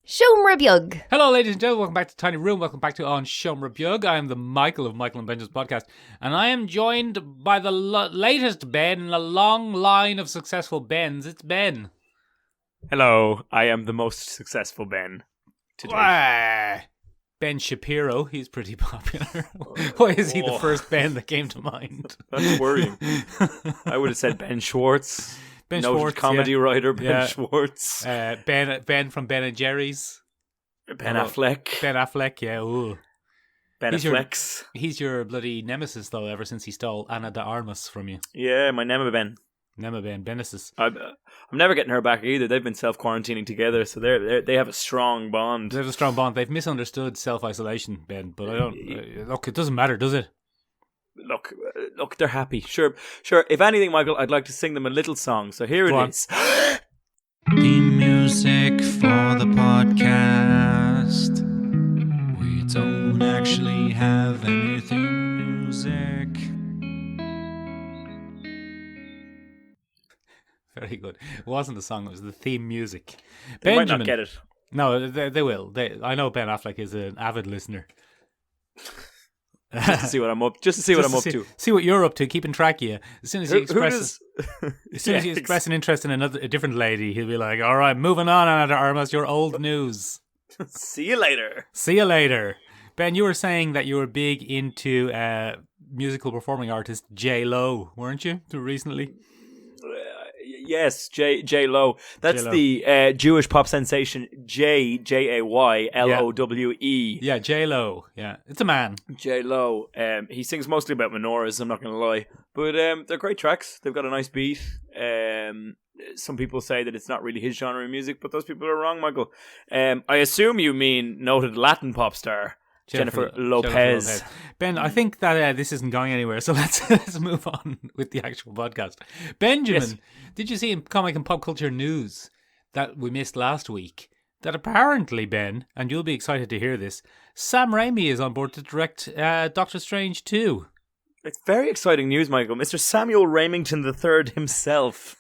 Siomra Beag. Hello, ladies and gentlemen. Welcome back to Tiny Room. Welcome back to On Siomra Beag. I am the Michael of Michaelandbenjaminspodcast, and I am joined by the latest Ben in a long line of successful Bens. It's Ben. Hello, I am the most successful Ben today. Ben Shapiro. He's pretty popular. Why is he the first Ben that came to mind? That's worrying. I would have said Ben Schwartz. Ben Noted Schwartz, comedy writer Ben Yeah. Schwartz. Ben from Ben and Jerry's. Ben Affleck. Ben Affleck, yeah. Ooh. Ben He's Affleck. He's your bloody nemesis, though, ever since he stole Anna de Armas from you. Yeah, my Nema Ben. Nema Ben, Benesis. I'm never getting her back either. They've been self-quarantining together, so they have a strong bond. They have a strong bond. They've misunderstood self-isolation, Ben, but I don't... look, it doesn't matter, does it? Look, they're happy. Sure. If anything, Michael, I'd like to sing them a little song. So here Go it on. is. Theme music for the podcast. We don't actually have any theme music. Very good. It wasn't the song, it was the theme music. They might Benjamin. not get it. No, they will. I know Ben Affleck is an avid listener. Just to see what I'm up. Just to see what I'm up to. See what you're up to, keeping track of you. As soon as he expresses... As As soon as you express an interest in a different lady, he'll be like, all right, moving on, Anna de Armas, you're old news. See you later. See you later. Ben, you were saying that you were big into musical performing artist J-Lo, weren't you, recently? Yes, J Lo. That's J-Lo. the Jewish pop sensation Jaylowe. Yeah, J-Lo. Yeah, it's a man. J Lo. He sings mostly about menorahs. I'm not going to lie, but they're great tracks. They've got a nice beat. Some people say that it's not really his genre of music, but those people are wrong, Michael. I assume you mean noted Latin pop star Jennifer Lopez. Ben, I think that this isn't going anywhere, so let's move on with the actual podcast. Benjamin, Yes. Did you see in comic and pop culture news that we missed last week? That apparently, Ben, and you'll be excited to hear this, Sam Raimi is on board to direct Doctor Strange 2. It's very exciting news, Michael. Mr. Samuel Remington III himself.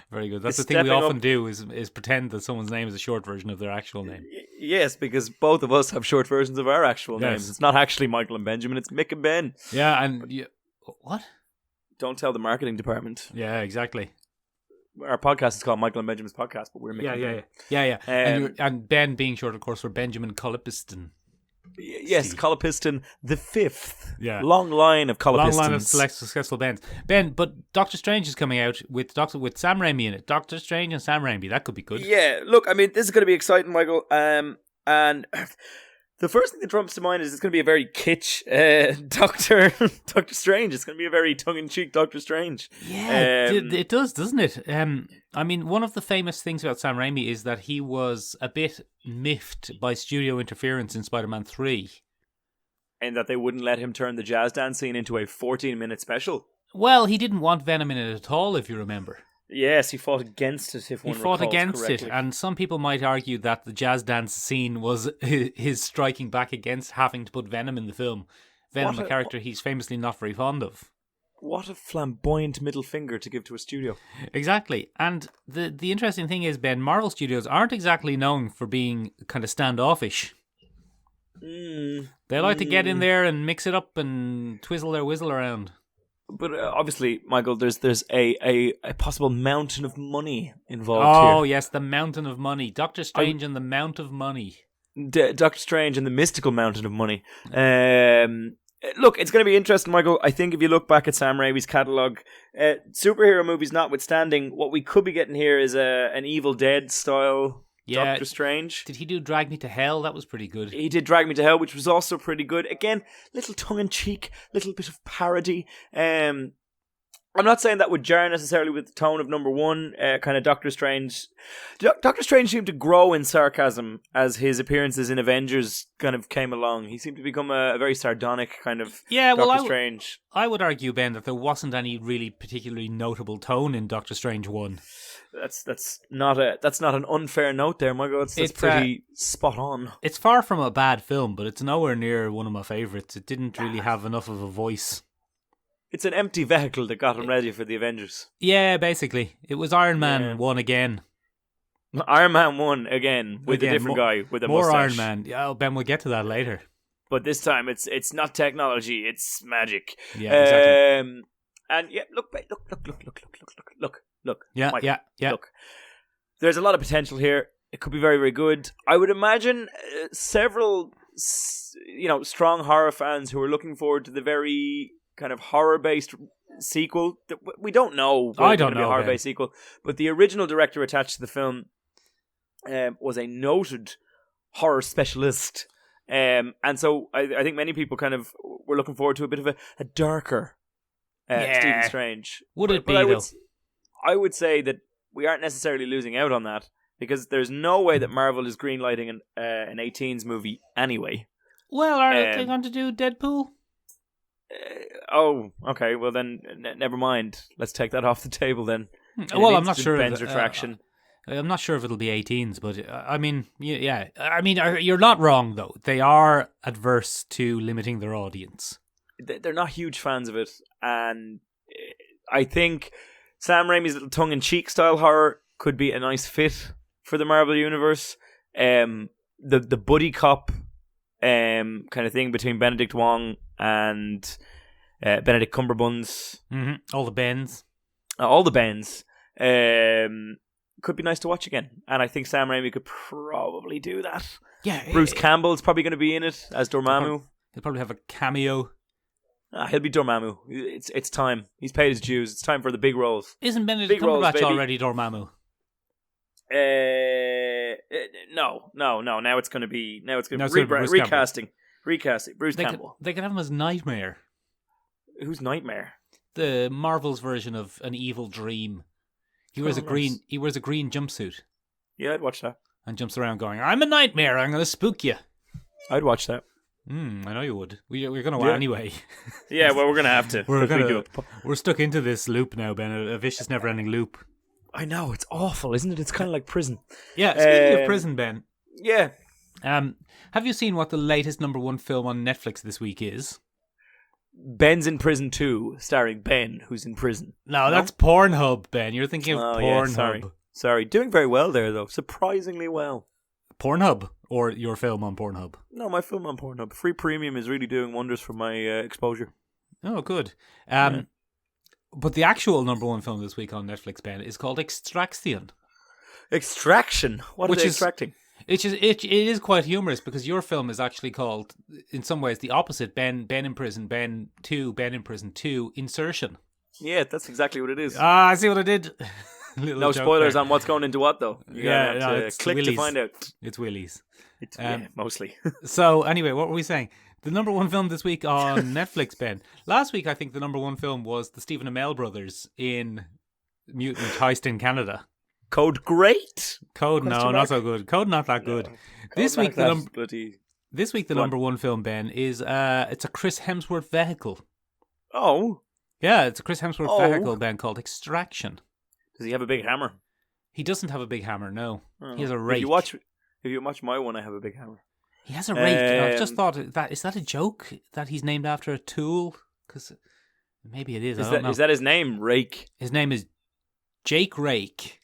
Very good. That's Is the thing we stepping often up. do is pretend that someone's name is a short version of their actual name. Yes, because both of us have short versions of our actual Yes. names. It's not actually Michael and Benjamin, it's Mick and Ben. Yeah, and what? Don't tell the marketing department. Yeah, exactly. Our podcast is called Michael and Benjamin's Podcast, but we're Mick and Ben. Yeah. Um, And Ben being short, of course, for Benjamin Collipiston. Yes, Steve. Collipiston the fifth. Yeah. Long line of Collipistons. Long line of successful bands. Ben, but Doctor Strange is coming out with Sam Raimi in it. Doctor Strange and Sam Raimi. That could be good. Yeah, look, I mean, this is going to be exciting, Michael. And the first thing that jumps to mind is it's going to be a very kitsch Doctor Strange. It's going to be a very tongue-in-cheek Doctor Strange. Yeah, it does, doesn't it? I mean, one of the famous things about Sam Raimi is that he was a bit miffed by studio interference in Spider-Man 3. And that they wouldn't let him turn the jazz dance scene into a 14-minute special. Well, he didn't want Venom in it at all, if you remember. Yes, he fought against it, if He one fought recalls against correctly. it, and some people might argue that the jazz dance scene was his striking back against having to put Venom in the film. Venom, a character he's famously not very fond of. What a flamboyant middle finger to give to a studio. Exactly. And the interesting thing is, Ben, Marvel Studios aren't exactly known for being kind of standoffish. They like to get in there and mix it up and twizzle their whizzle around. But obviously, Michael, there's a possible mountain of money involved Oh, here. yes, the mountain of money. Doctor Strange and the Mount of Money. Doctor Strange and the mystical mountain of money. Look, it's going to be interesting, Michael. I think if you look back at Sam Raimi's catalogue, superhero movies notwithstanding, what we could be getting here is an Evil Dead style Doctor Strange. Did he do Drag Me to Hell? That was pretty good. He did Drag Me to Hell, which was also pretty good. Again, little tongue-in-cheek, little bit of parody. I'm not saying that would jar necessarily with the tone of number one, kind of Doctor Strange. Doctor Strange seemed to grow in sarcasm as his appearances in Avengers kind of came along. He seemed to become a very sardonic kind of Doctor Strange. I would argue, Ben, that there wasn't any really particularly notable tone in Doctor Strange 1. That's not an unfair note there, Michael. That's pretty spot on. It's far from a bad film, but it's nowhere near one of my favourites. It didn't really have enough of a voice. It's an empty vehicle that got him ready for the Avengers. Yeah, basically. It was Iron Man 1 again. Iron Man 1 again with a different guy with a more mustache. Iron Man. Yeah, oh, Ben, we'll get to that later. But this time it's not technology, it's magic. Yeah, exactly. And yeah, look. Yeah, Mike, yeah. Look, there's a lot of potential here. It could be very, very good. I would imagine several, strong horror fans who are looking forward to the very kind of horror-based sequel. We don't know. I don't know. A horror-based sequel, but the original director attached to the film was a noted horror specialist, and so I think many people kind of were looking forward to a bit of a darker Stephen Strange. Would it be though? I would say that we aren't necessarily losing out on that because there's no way that Marvel is greenlighting an 18s movie anyway. Well, are they going to do Deadpool? Okay. Well, then never mind. Let's take that off the table then. Well, I'm not sure. Ben's retraction. I'm not sure if it'll be 18s, but I mean, yeah. I mean, you're not wrong though. They are adverse to limiting their audience. They're not huge fans of it, and I think Sam Raimi's little tongue-in-cheek style horror could be a nice fit for the Marvel universe. The buddy cop kind of thing between Benedict Wong and Benedict Cumberbuns. Mm-hmm. All the Bens. All the Bens. Could be nice to watch again, and I think Sam Raimi could probably do that. Yeah, Bruce Campbell's probably going to be in it as Dormammu. He'll probably have a cameo. He'll be Dormammu. It's time. He's paid his dues. It's time for the big roles. Isn't Benedict Cumberbatch already Dormammu? No. Now it's going to be recasting. Bruce Campbell. They could have him as Nightmare. Who's Nightmare? The Marvel's version of an evil dream. He wears a green jumpsuit. Yeah, I'd watch that. And jumps around going, "I'm a nightmare. I'm going to spook you." I'd watch that. I know you would. We're going to anyway. Yeah, well, we're going to have to. We're stuck into this loop now, Ben. A vicious, never-ending loop. I know, it's awful, isn't it? It's kind of like prison. Yeah, speaking of prison, Ben. Yeah. Have you seen what the latest #1 film on Netflix this week is? Ben's in Prison 2, starring Ben, who's in prison. No, that's Pornhub, Ben. You're thinking of Pornhub. Yeah, sorry. Doing very well there, though. Surprisingly well. Pornhub? Or your film on Pornhub? No, my film on Pornhub. Free premium is really doing wonders for my exposure. Oh, good. But the actual #1 film this week on Netflix, Ben, is called Extraction. Extraction? What are they extracting? It is quite humorous because your film is actually called, in some ways, the opposite. Ben in Prison, Ben in Prison 2, Insertion. Yeah, that's exactly what it is. I see what I did. No spoilers on what's going into what, though. You it's click Willy's. to find out. It's Willy's. Mostly. So, anyway, what were we saying? The #1 film this week on Netflix, Ben. Last week, I think the #1 film was the Stephen Amell brothers in Mutant Heist in Canada. Code great. Code not so good. Code not that good. No, this week the Go on. #1 film, Ben, is it's a Chris Hemsworth vehicle. Oh. Yeah, it's a Chris Hemsworth vehicle, Ben, called Extraction. Does he have a big hammer? He doesn't have a big hammer, no. He has a rake. If you watch my one, I have a big hammer. He has a rake. I just thought, is that a joke? That he's named after a tool? Because maybe it is. I don't know. Is that his name, Rake? His name is Jake Rake.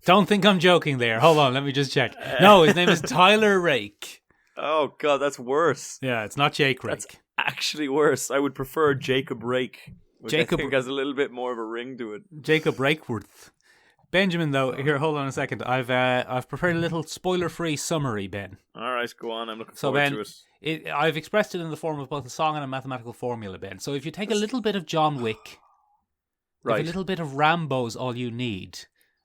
Don't think I'm joking there. Hold on, let me just check. No, his name is Tyler Rake. Oh, God, that's worse. Yeah, it's not Jake Rake. That's actually worse. I would prefer Jacob Rake. Jacob I think has a little bit more of a ring to it. Jacob Rakeworth. Benjamin, though, here, hold on a second. I've prepared a little spoiler-free summary, Ben. All right, go on. I'm looking forward to it. I've expressed it in the form of both a song and a mathematical formula, Ben. So if you take a little bit of John Wick, if a little bit of Rambo's all you need,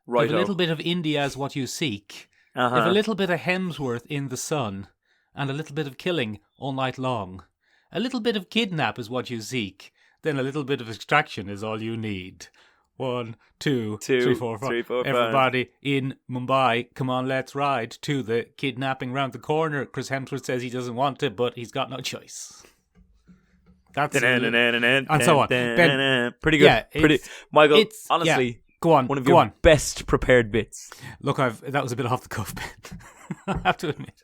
if a little bit of India's what you seek, if a little bit of Hemsworth in The Sun, and a little bit of killing all night long, a little bit of kidnap is what you seek, then a little bit of extraction is all you need. 1, 2, 3, 4, 5. Everybody in Mumbai, come on, let's ride to the kidnapping round the corner. Chris Hemsworth says he doesn't want to, but he's got no choice. That's and so on. Ben, pretty good. Yeah, Michael, honestly, go on. One of your best prepared bits. Look, that was a bit off the cuff, Ben. I have to admit.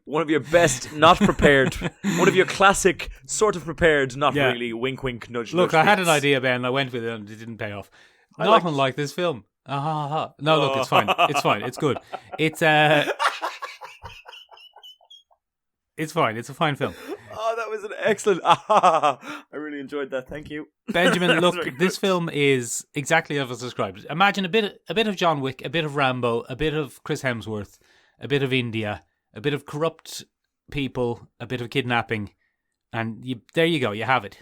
One of your best, not prepared. One of your classic, sort of prepared, not really, wink, wink, nudge, Look, nudge I had bits. an idea, Ben. I went with it and it didn't pay off. Not unlike this film. No, look, it's fine. It's fine. It's good. It's It's fine. It's a fine film. Oh, that was an excellent. I really enjoyed that. Thank you, Benjamin. Look, this film is exactly as I described. Imagine a bit of John Wick, a bit of Rambo, a bit of Chris Hemsworth, a bit of India, a bit of corrupt people, a bit of kidnapping, and there you go. You have it.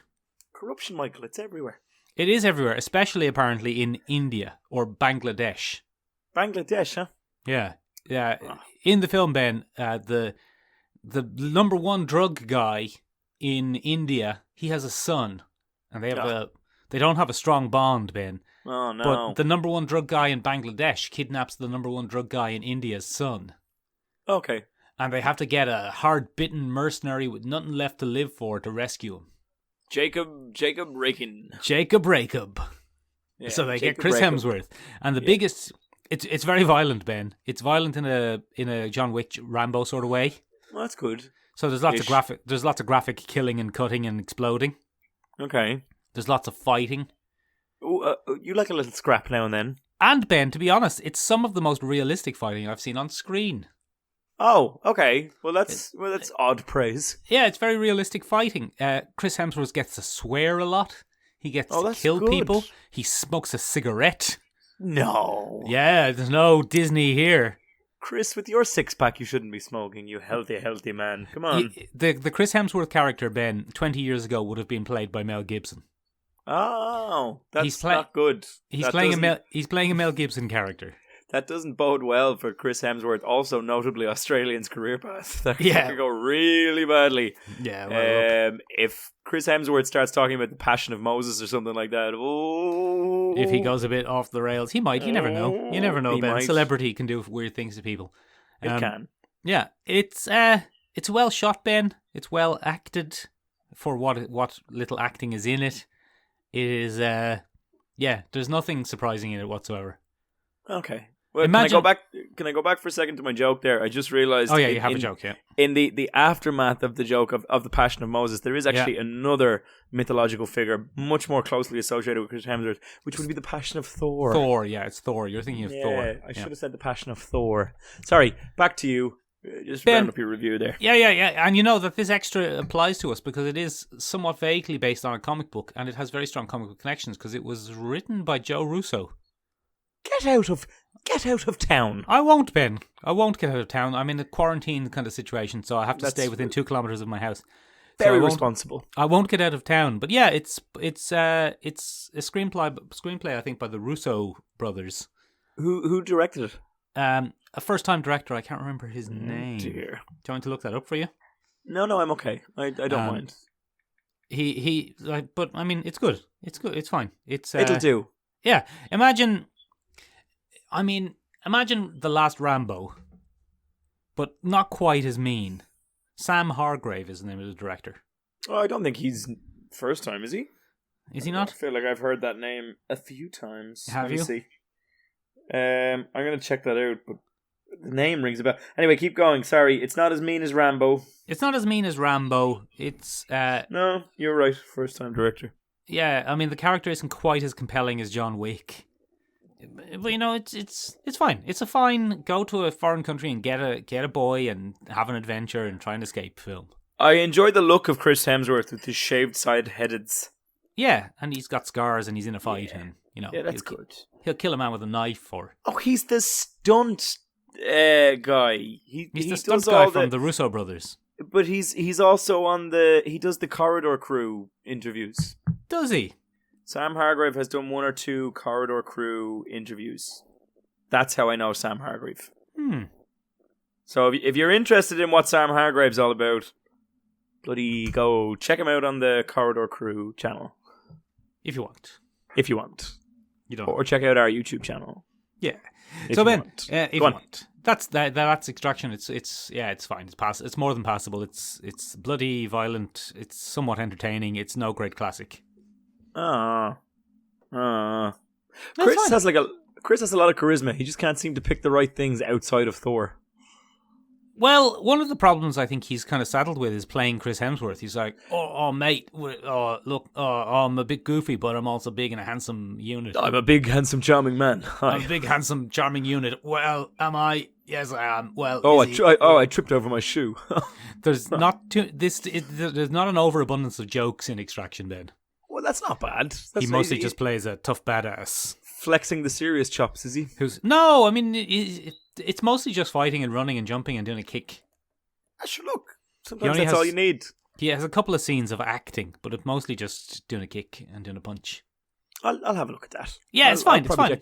Corruption, Michael. It's everywhere. It is everywhere, especially apparently in India or Bangladesh. Bangladesh, huh? Yeah. In the film, Ben, the number one drug guy in India, he has a son, and they don't have a strong bond, Ben. Oh no! But the number one drug guy in Bangladesh kidnaps the number one drug guy in India's son. Okay. And they have to get a hard-bitten mercenary with nothing left to live for to rescue him. Jacob Rakin. Jacob Racob. Yeah, so they get Chris Hemsworth, and the biggest. It's very violent, Ben. It's violent in a John Wick Rambo sort of way. Well, that's good. So there's lots of graphic killing and cutting and exploding. Okay. There's lots of fighting. Ooh, you like a little scrap now and then. And Ben, to be honest, it's some of the most realistic fighting I've seen on screen. Oh, okay. Well, that's odd praise. Yeah, it's very realistic fighting. Chris Hemsworth gets to swear a lot. He gets to kill people. He smokes a cigarette. No. Yeah, there's no Disney here. Chris, with your six-pack, you shouldn't be smoking, you healthy man. Come on. The Chris Hemsworth character, Ben, 20 years ago would have been played by Mel Gibson. Oh, that's not good. He's playing a Mel Gibson character. That doesn't bode well for Chris Hemsworth, also notably Australian's career path. That could go really badly. Yeah. Well, if Chris Hemsworth starts talking about the Passion of Moses or something like that, if he goes a bit off the rails, he might. You never know. You never know, Ben. Might. Celebrity can do weird things to people. It can. Yeah, it's well shot, Ben. It's well acted for what little acting is in it. It is. There's nothing surprising in it whatsoever. Okay. Well, can I go back for a second to my joke there? I just realised. Oh yeah, you have a joke. Yeah. In the aftermath of the joke of the Passion of Moses, there is actually another mythological figure much more closely associated with Chris Hemsworth, which would be the Passion of Thor. Thor, yeah, it's Thor. You're thinking of Thor. I should have said the Passion of Thor. Sorry, back to you. Just round up your review there. Yeah. And you know that this extra applies to us because it is somewhat vaguely based on a comic book, and it has very strong comic book connections because it was written by Joe Russo. Get out of town. I won't, Ben. I won't get out of town. I'm in a quarantine kind of situation, so I have to stay within 2 kilometers of my house. Very responsible. I won't get out of town. But yeah, it's a screenplay I think by the Russo brothers. Who directed it? A first-time director. I can't remember his name. Dear. Do you want me to look that up for you? No, I'm okay. I don't mind. But I mean, it's good. It's good. It's fine. It'll do. Yeah. Imagine the last Rambo, but not quite as mean. Sam Hargrave is the name of the director. Oh, I don't think he's first time, is he? Is he not? I feel like I've heard that name a few times. Have you? Let me see. I'm going to check that out, but the name rings a bell. Anyway, keep going. Sorry, it's not as mean as Rambo. It's not as mean as Rambo. It's... No, you're right. First time director. Yeah, I mean, the character isn't quite as compelling as John Wick. But you know, it's fine. It's a fine go to a foreign country and get a boy and have an adventure and try and escape film. I enjoy the look of Chris Hemsworth with his shaved side-headeds. Yeah, and he's got scars and he's in a fight and you know. Yeah, that's good. He'll kill a man with a knife or. Oh, he's the stunt guy. He's the stunt guy from the Russo brothers. But he's also on he does the Corridor Crew interviews. Does he? Sam Hargrave has done 1 or 2 Corridor Crew interviews. That's how I know Sam Hargrave. So if you're interested in what Sam Hargrave's all about, bloody go check him out on the Corridor Crew channel. If you want. You don't. Or check out our YouTube channel. Yeah. So Ben, if you want. That's Extraction. It's fine. It's more than passable. It's bloody violent. It's somewhat entertaining. It's no great classic. Chris has a lot of charisma. He just can't seem to pick the right things outside of Thor. Well, one of the problems I think he's kind of saddled with is playing Chris Hemsworth. He's like, oh mate, look, I'm a bit goofy, but I'm also big and a handsome unit. I'm a big, handsome, charming man. Hi. I'm a big, handsome, charming unit. Well, am I? Yes, I am. Well, I tripped over my shoe. There's there's not an overabundance of jokes in Extraction, Ben. Well, that's not bad. He mostly just plays a tough badass. Flexing the serious chops, is he? No, I mean, it's mostly just fighting and running and jumping and doing a kick. Sure, look. Sometimes that's all you need. He has a couple of scenes of acting, but it's mostly just doing a kick and doing a punch. I'll have a look at that. Yeah, it's fine. It's fine.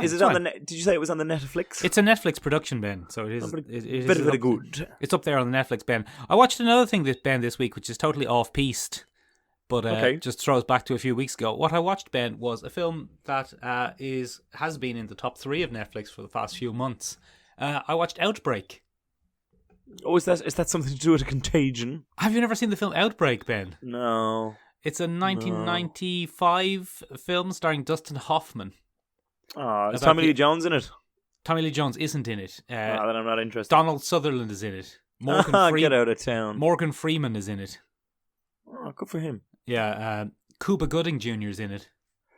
Is it on the net? Did you say it was on the Netflix? It's a Netflix production, Ben. So it is. Very good. It's up there on the Netflix, Ben. I watched another thing this week, which is totally off-piste, but just throws back to a few weeks ago. What I watched, Ben, was a film that has been in the top 3 of Netflix for the past few months. I watched Outbreak. Oh, is that something to do with a contagion? Have you never seen the film Outbreak, Ben? No. It's a 1995 film starring Dustin Hoffman. Oh, is Tommy Lee Jones in it? Tommy Lee Jones isn't in it. Then I'm not interested. Donald Sutherland is in it. Get out of town. Morgan Freeman is in it. Oh, good for him. Yeah, Cuba Gooding Jr. is in it.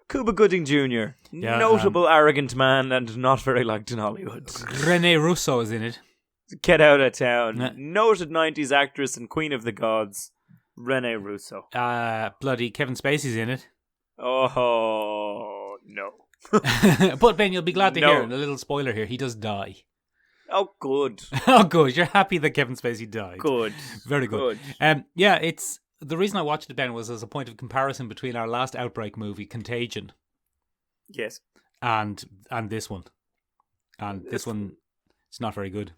Cuba Gooding Jr. Yeah, notable arrogant man and not very liked in Hollywood. Rene Russo is in it. Get out of town. Noted 90s actress and queen of the gods. Rene Russo. Bloody Kevin Spacey's in it. Oh, no. But Ben, you'll be glad to hear, and a little spoiler here, he does die. Oh, good. Oh, good. You're happy that Kevin Spacey died. Good. Very good. Yeah, it's the reason I watched it, Ben, was as a point of comparison between our last Outbreak movie, Contagion. Yes. And this one. And this one, it's not very good.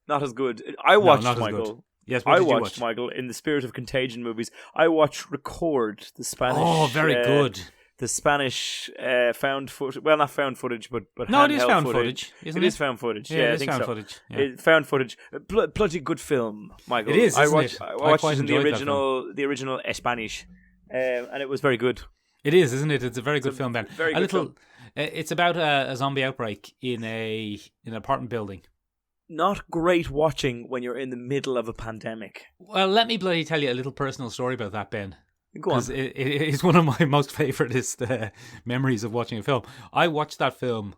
Not as good. I watched Michael. Yes, I watched Michael in the spirit of Contagion movies. I watched Record, the Spanish. Oh, very good. The Spanish found footage. Well, not found footage, but no, it is found footage. Isn't it? It is found footage. Yeah, I think found so. footage. Yeah. Found footage. Bloody good film, Michael. It is. I watched it in the original Spanish, and it was very good. It is, isn't it? It's a very good film, Ben. Very good film. It's about a zombie outbreak in an apartment building. Not great watching when you're in the middle of a pandemic. Well, let me bloody tell you a little personal story about that, Ben. Go on. Because it is one of my most favouriteest memories of watching a film. I watched that film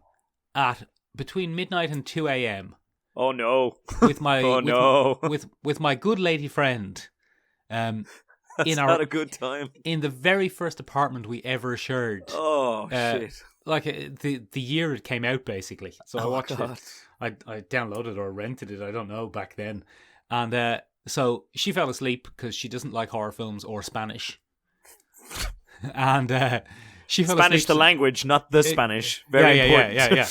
at between midnight and 2 a.m. Oh no! With my with my good lady friend. That's not a good time. In the very first apartment we ever shared. Oh shit! Like the year it came out, basically. So I watched it. I downloaded or rented it. I don't know back then, and so she fell asleep because she doesn't like horror films or Spanish. And she fell Spanish asleep. The language, not the Spanish. Very important. Yeah.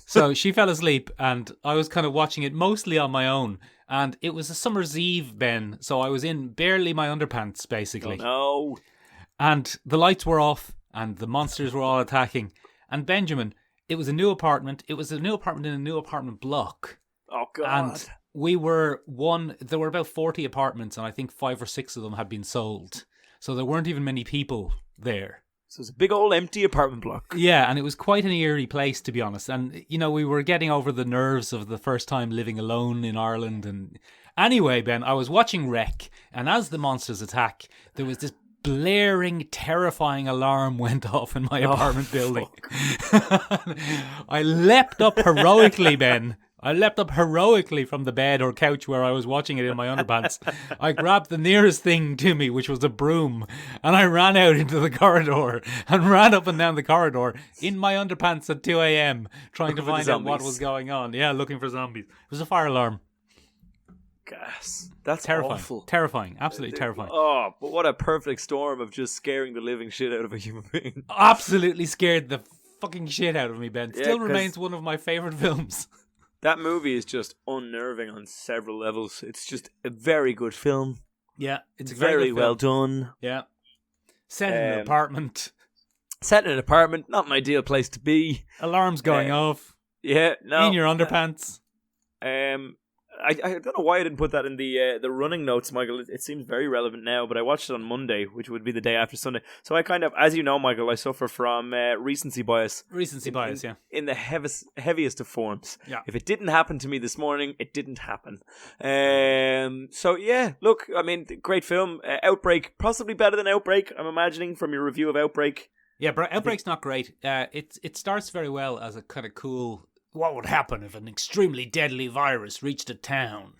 So she fell asleep, and I was kind of watching it mostly on my own. And it was a summer's eve, Ben. So I was in barely my underpants, basically. Oh no! And the lights were off, and the monsters were all attacking. And Benjamin, it was a new apartment. It was a new apartment in a new apartment block. Oh God! And we were there were about 40 apartments, and I think 5 or 6 of them had been sold. So there weren't even many people there. So it's a big old empty apartment block. Yeah, and it was quite an eerie place, to be honest. And, you know, we were getting over the nerves of the first time living alone in Ireland. And anyway, Ben, I was watching Wreck, and as the monsters attack, there was this blaring, terrifying alarm went off in my apartment building. I leapt up heroically, Ben. I leapt up heroically from the bed or couch where I was watching it in my underpants. I grabbed the nearest thing to me, which was a broom, and I ran out into the corridor and ran up and down the corridor in my underpants at 2 a.m. trying to find out what was going on. Yeah, looking for zombies. It was a fire alarm. Gas. That's terrifying. Awful. Terrifying. Absolutely terrifying. Oh, but what a perfect storm of just scaring the living shit out of a human being. Absolutely scared the fucking shit out of me, Ben. Still remains one of my favourite films. That movie is just unnerving on several levels. It's just a very good film. Yeah, it's very well done. Yeah. Set in an apartment. Set in an apartment, not an ideal place to be. Alarms going off. Yeah, no. In your underpants. I don't know why I didn't put that in the running notes, Michael. It seems very relevant now, but I watched it on Monday, which would be the day after Sunday. So I kind of, as you know, Michael, I suffer from recency bias. Recency bias, yeah. In the heaviest of forms. Yeah. If it didn't happen to me this morning, it didn't happen. So yeah, look, I mean, great film. Outbreak, possibly better than Outbreak, I'm imagining, from your review of Outbreak. Yeah, but Outbreak's not great. It starts very well as a kind of cool, what would happen if an extremely deadly virus reached a town?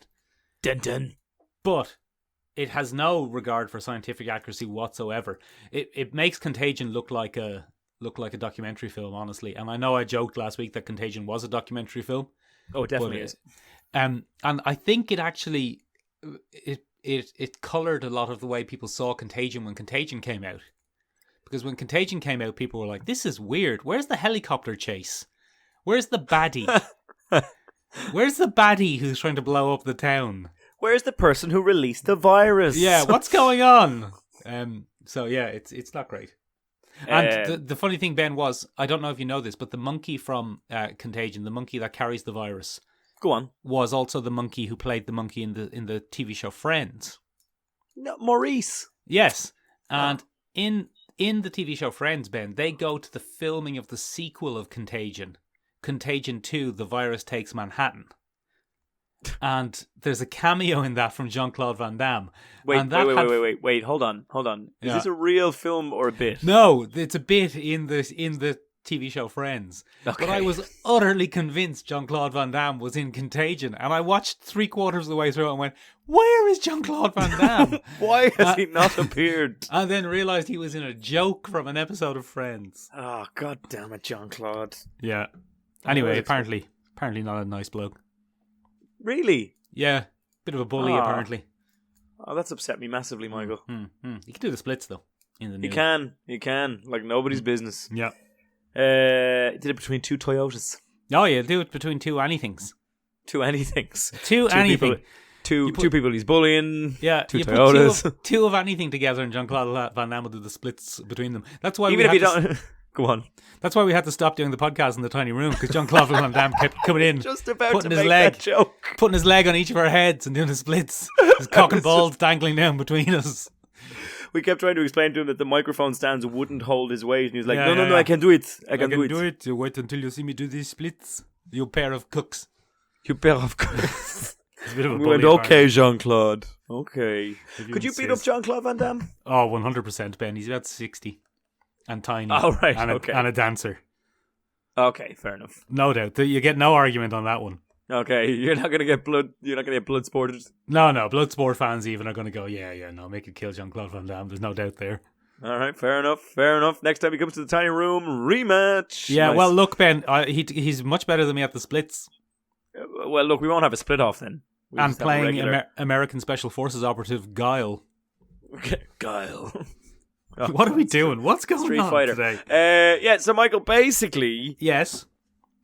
Dun dun. But it has no regard for scientific accuracy whatsoever. It makes Contagion look like a documentary film, honestly. And I know I joked last week that Contagion was a documentary film. Oh, it definitely is. And I think it actually it coloured a lot of the way people saw Contagion when Contagion came out. Because when Contagion came out, people were like, this is weird. Where's the helicopter chase? Where's the baddie? Where's the baddie who's trying to blow up the town? Where's the person who released the virus? Yeah, what's going on? So yeah, it's not great. And the funny thing, Ben, was, I don't know if you know this, but the monkey from Contagion, the monkey that carries the virus, go on, was also the monkey who played the monkey in the TV show Friends. No, Maurice. Yes, and in the TV show Friends, Ben, they go to the filming of the sequel of Contagion, Contagion 2, The Virus Takes Manhattan. And there's a cameo in that from Jean-Claude Van Damme. Wait, hold on. Is this a real film or a bit? No, it's a bit in the TV show Friends. Okay. But I was utterly convinced Jean-Claude Van Damme was in Contagion, and I watched 3/4 of the way through and went, where is Jean-Claude Van Damme? Why has he not appeared? And then realised he was in a joke from an episode of Friends. Oh, god damn it, Jean-Claude. Yeah. Anyway, apparently not a nice bloke. Really? Yeah. Bit of a bully, apparently. Oh, that's upset me massively, Michael. He can do the splits, though. In the new. He can. Like nobody's business. Yeah. Did it between two Toyotas. Oh, yeah, do it between two anythings. Two anythings. Two anything. Two people he's bullying. Yeah, two you Toyotas. Put two of anything together, and Jean-Claude Van Damme will do the splits between them. That's why even if you don't. Go on. That's why we had to stop doing the podcast in the tiny room, because Jean-Claude Van Damme kept coming in, just about putting to his make leg, that joke, putting his leg on each of our heads and doing the splits. His cock and balls dangling down between us. We kept trying to explain to him that the microphone stands wouldn't hold his weight, and he was like, Yeah, "No, I can do it. I can do it. You wait until you see me do these splits. You pair of cooks." You pair of cooks. We went, okay, Jean-Claude. Okay. Could you beat up Jean-Claude Van Damme? Oh, 100%, Ben. He's about 60 and tiny. Oh, right. And a dancer. Okay, fair enough. No doubt. You get no argument on that one. Okay, you're not gonna get blood. You're not gonna get blood sported. No, Bloodsport fans even are gonna go, yeah, no, make it kill Jean-Claude Van Damme. There's no doubt there. All right, fair enough. Next time he comes to the tiny room, rematch. Yeah, nice. well, look, Ben, he's much better than me at the splits. Well, look, we won't have a split off then. And playing American Special Forces operative Guile. Okay, Guile. What are we doing? What's going Street on Fighter today? Yeah, so Michael, basically, yes,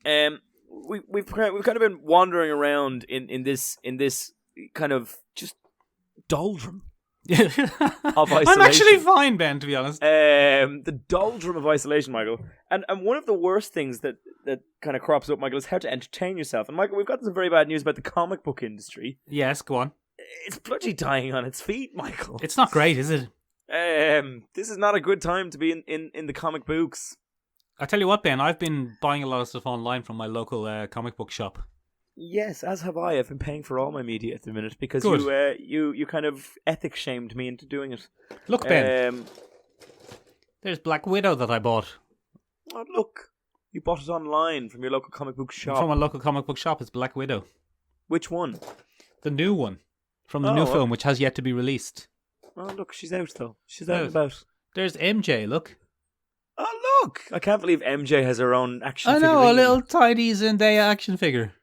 we've kind of been wandering around in this kind of just doldrum of isolation. I'm actually fine, Ben, to be honest. The doldrum of isolation, Michael, and one of the worst things that kind of crops up, Michael, is how to entertain yourself. And Michael, we've got some very bad news about the comic book industry. Yes, go on. It's bloody dying on its feet, Michael. It's not great, is it? This is not a good time to be in the comic books. I tell you what, Ben, I've been buying a lot of stuff online from my local comic book shop. Yes, as have I. I've been paying for all my media at the minute because you kind of ethic shamed me into doing it. Look, Ben, there's Black Widow that I bought. Oh, look. You bought it online from your local comic book shop. From a local comic book shop, it's Black Widow. Which one? The new one. From the new film, which has yet to be released. Oh, look, she's out, though. She's out and about. There's MJ, look. Oh, look! I can't believe MJ has her own action figure. I know, a little tiny Zendaya action figure.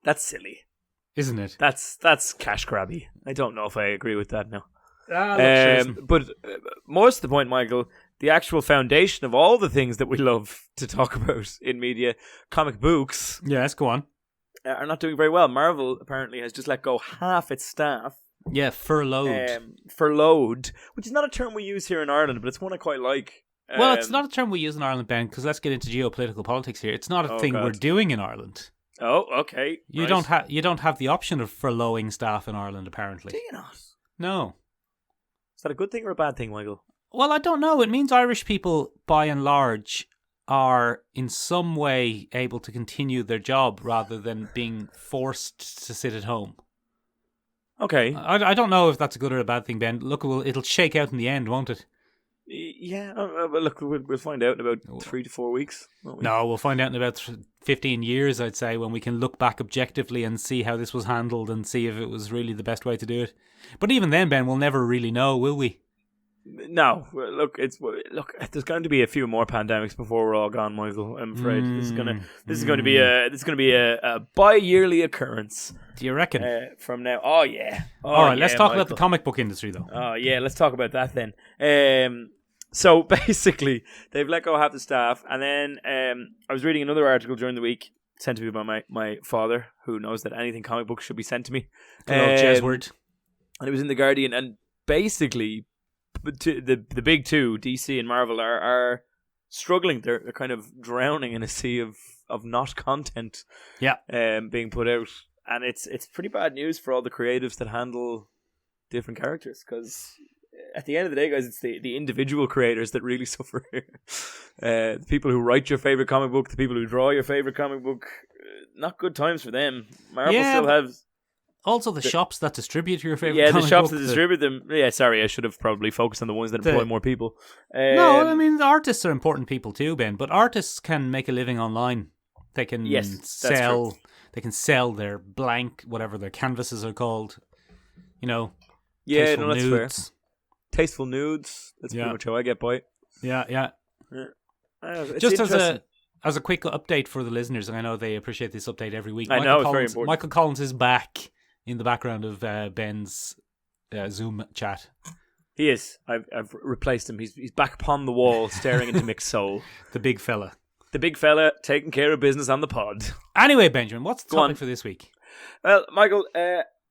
That's silly. Isn't it? That's cash grabby. I don't know if I agree with that now. But more to the point, Michael, the actual foundation of all the things that we love to talk about in media, comic books... Yes, go on. ...are not doing very well. Marvel, apparently, has just let go half its staff. Yeah, furloughed. Furloughed, which is not a term we use here in Ireland, but it's one I quite like. Well, it's not a term we use in Ireland, Ben, because let's get into geopolitical politics here. It's not a thing we're doing in Ireland. Oh, okay. You right. don't have the option of furloughing staff in Ireland, apparently. Do you not? No. Is that a good thing or a bad thing, Michael? Well, I don't know. It means Irish people, by and large, are in some way able to continue their job rather than being forced to sit at home. Okay. I don't know if that's a good or a bad thing, Ben. Look, it'll shake out in the end, won't it? Yeah, but look, we'll find out in about 3 to 4 weeks, won't we? No, we'll find out in about 15 years, I'd say, when we can look back objectively and see how this was handled and see if it was really the best way to do it. But even then, Ben, we'll never really know, will we? No, look, there's going to be a few more pandemics before we're all gone, Michael. I'm afraid this is going to be a bi-yearly occurrence. Do you reckon? From now, all right, let's talk Michael. about the comic book industry, though. Oh yeah, let's talk about that then. So basically, they've let go half the staff, and then I was reading another article during the week sent to me by my father, who knows that anything comic books should be sent to me. Good old Jesward. And it was in the Guardian, and basically, the big two, DC and Marvel, are struggling. They're kind of drowning in a sea of not content. Yeah. Being put out, and it's pretty bad news for all the creatives that handle different characters, because at the end of the day, guys, it's the individual creators that really suffer here. The people who write your favorite comic book, the people who draw your favorite comic book, not good times for them. Marvel still has. Also, the shops that distribute your favorite. Yeah, comic the shops book, that distribute them. Yeah, sorry, I should have probably focused on the ones that employ more people. No, I mean the artists are important people too, Ben. But artists can make a living online. They can sell. True. They can sell their blank, whatever their canvases are called. You know. Yeah, tasteful that's nudes. fair. Tasteful nudes. That's pretty much how I get by. Yeah. It's Just interesting. as a quick update for the listeners, and I know they appreciate this update every week. I know, it's very important. Michael Collins is back in the background of Ben's Zoom chat. He is. I've replaced him. He's back upon the wall, staring into Mick's soul. The big fella. The big fella taking care of business on the pod. Anyway, Benjamin, what's the Go topic on. for this week? Well, Michael,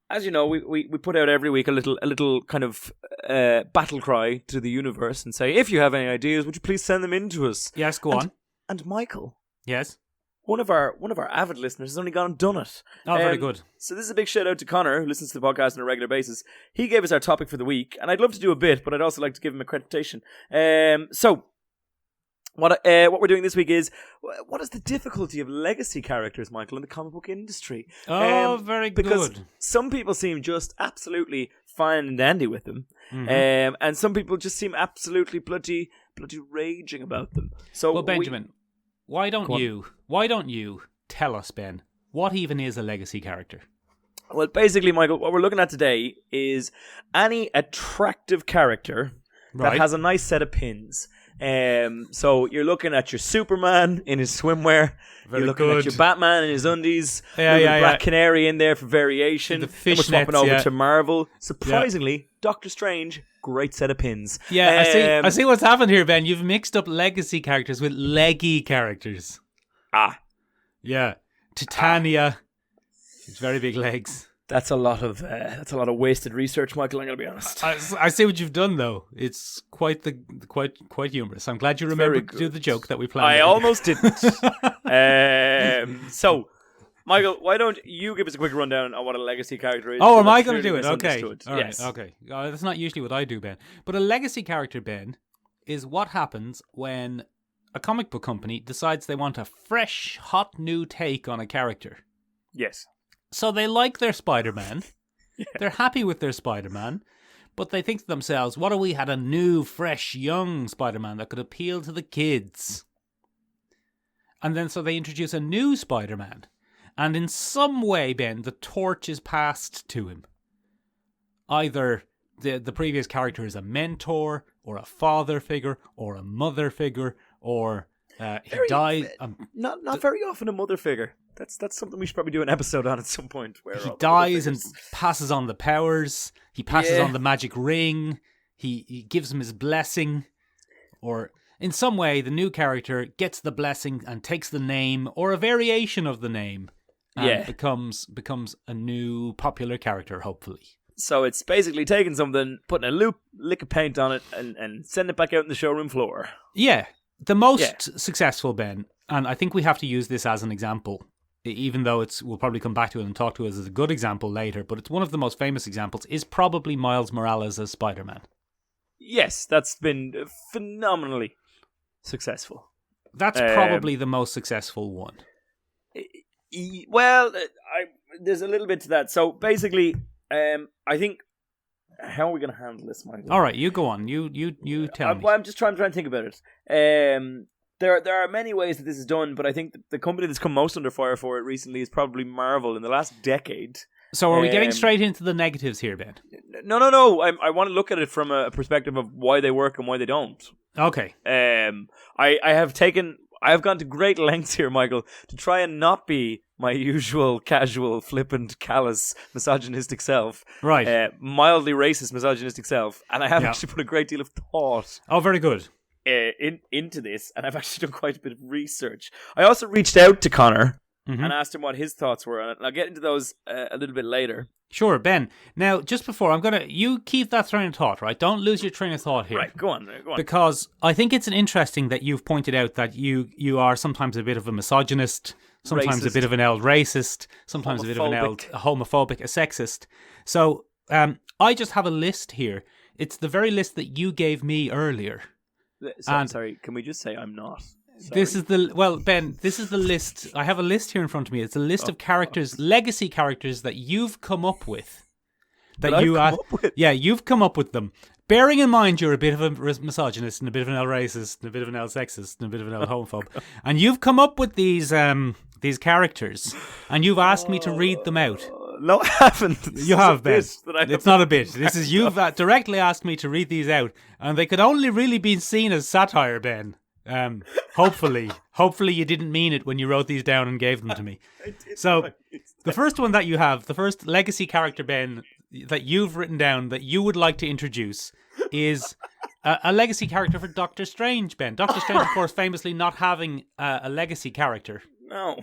as you know, we put out every week a little kind of battle cry to the universe and say, if you have any ideas, would you please send them in to us? Yes, go on. And Michael, Yes. one of our avid listeners has only gone and done it. Oh, very good. So this is a big shout out to Connor, who listens to the podcast on a regular basis. He gave us our topic for the week, and I'd love to do a bit, but I'd also like to give him accreditation. So what we're doing this week is, what is the difficulty of legacy characters, Michael, in the comic book industry? Oh, very because good. some people seem just absolutely fine and dandy with them, and some people just seem absolutely bloody raging about them. So, Well, Benjamin, why don't you tell us, Ben, what even is a legacy character? Well, basically, Michael, what we're looking at today is any attractive character that has a nice set of pins. So you're looking at your Superman in his swimwear. Very you're looking good. at your Batman in his undies. Yeah. Black Canary in there for variation. The Then we're swapping fishnets, over to Marvel. Surprisingly, Doctor Strange, great set of pins. Yeah, I see what's happened here, Ben. You've mixed up legacy characters with leggy characters. Yeah. Titania. She's very big legs. That's a lot of wasted research, Michael. I'm gonna be honest. I see what you've done, though. It's quite humorous. I'm glad you remembered to do the joke that we planned. I almost didn't. So, Michael, why don't you give us a quick rundown on what a legacy character is? Oh, am I going to do it? Okay. Misunderstood. All right, Yes. okay. That's not usually what I do, Ben. But a legacy character, Ben, is what happens when a comic book company decides they want a fresh, hot new take on a character. Yes. So they like their Spider-Man. They're happy with their Spider-Man. But they think to themselves, what if we had a new, fresh, young Spider-Man that could appeal to the kids? And then so they introduce a new Spider-Man. And in some way, Ben, the torch is passed to him. Either the previous character is a mentor, or a father figure, or a mother figure, or he dies. Not very often a mother figure. That's something we should probably do an episode on at some point. Where he dies and passes on the powers. He passes on the magic ring. He gives him his blessing. Or in some way, the new character gets the blessing and takes the name, or a variation of the name, and becomes a new popular character, hopefully. So it's basically taking something, putting a lick of paint on it, and sending it back out in the showroom floor. Yeah. The most successful, Ben, and I think we have to use this as an example, even though we'll probably come back to it and talk to it as a good example later, but it's one of the most famous examples, is probably Miles Morales as Spider-Man. Yes, that's been phenomenally successful. That's probably the most successful one. Well, there's a little bit to that. So basically, I think, how are we going to handle this, Michael? All right, you go on. You tell me. I'm just trying to think about it. There are many ways that this is done, but I think the company that's come most under fire for it recently is probably Marvel in the last decade. So are we getting straight into the negatives here, Ben? No. I want to look at it from a perspective of why they work and why they don't. Okay. I have gone to great lengths here, Michael, to try and not be my usual casual, flippant, callous, misogynistic self. Right. Mildly racist, misogynistic self. And I have actually put a great deal of thought. Oh, very good. Into this, and I've actually done quite a bit of research. I also reached out to Connor and asked him what his thoughts were on it, and I'll get into those a little bit later. Sure, Ben. Now, just before, you keep that train of thought, right? Don't lose your train of thought here. Right, go on. Because I think it's interesting that you've pointed out that you are sometimes a bit of a misogynist, sometimes Racist. a bit of an old racist, sometimes a bit of an old homophobic, a sexist. So, I just have a list here. It's the very list that you gave me earlier. Sorry, can we just say I'm not? Sorry. Ben, this is the list. I have a list here in front of me. It's a list of characters, legacy characters that you've come up with. You've come up with them. Bearing in mind you're a bit of a misogynist and a bit of an L racist and a bit of an L sexist and a bit of an L homophobe, and you've come up with these characters, and you've asked me to read them out. No, I haven't. You have, Ben. It's not a bit. This is you've directly asked me to read these out, and they could only really be seen as satire, Ben. Hopefully you didn't mean it when you wrote these down and gave them to me. So, the first one that you have, the first legacy character, Ben, that you've written down that you would like to introduce is a legacy character for Doctor Strange, Ben. Doctor Strange, of course, famously not having a legacy character. No.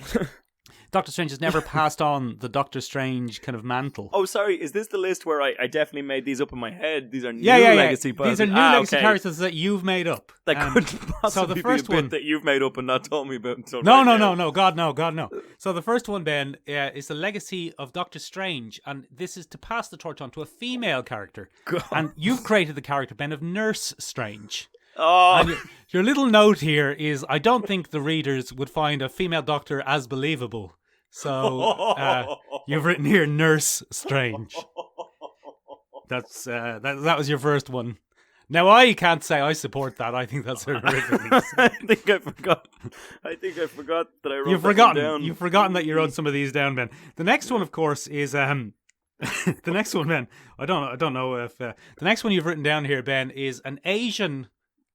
Doctor Strange has never passed on the Doctor Strange kind of mantle. Oh, sorry. Is this the list where I definitely made these up in my head? These are new legacy. These are new legacy characters that you've made up. That couldn't possibly be a bit that you've made up and not told me about until No. God, no. So the first one, Ben, is the legacy of Doctor Strange, and this is to pass the torch on to a female character. God. And you've created the character, Ben, of Nurse Strange. Oh. And your little note here is, I don't think the readers would find a female doctor as believable. So you've written here Nurse Strange. That's that was your first one. Now I can't say I support that. I think that's horrific. I think I forgot that I wrote that down. You've forgotten that you wrote some of these down, Ben. The next one, of course, is the next one, Ben. I don't know if the next one you've written down here, Ben, is an Asian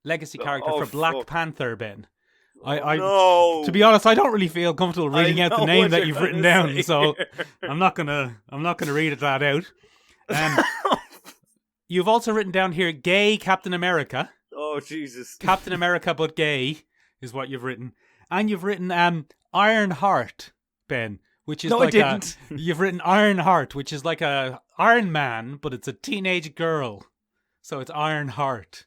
legacy character for Black Panther, Ben. No. To be honest, I don't really feel comfortable reading out the name that you've written down, so I'm not gonna read that out. You've also written down here gay Captain America. Oh Jesus! Captain America, but gay is what you've written, and you've written Iron Heart, Ben, which is you've written Iron Heart, which is like a Iron Man, but it's a teenage girl, so it's Iron Heart.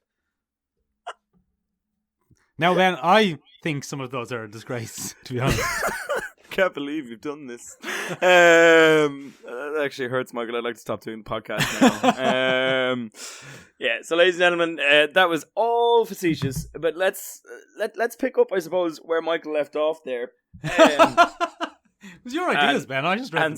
Now, Ben, I think some of those are a disgrace, to be honest. Can't believe you've done this. That actually hurts, Michael. I'd like to stop doing the podcast now. So ladies and gentlemen, that was all facetious. But let's pick up, I suppose, where Michael left off there. It was your ideas, Ben. I just read them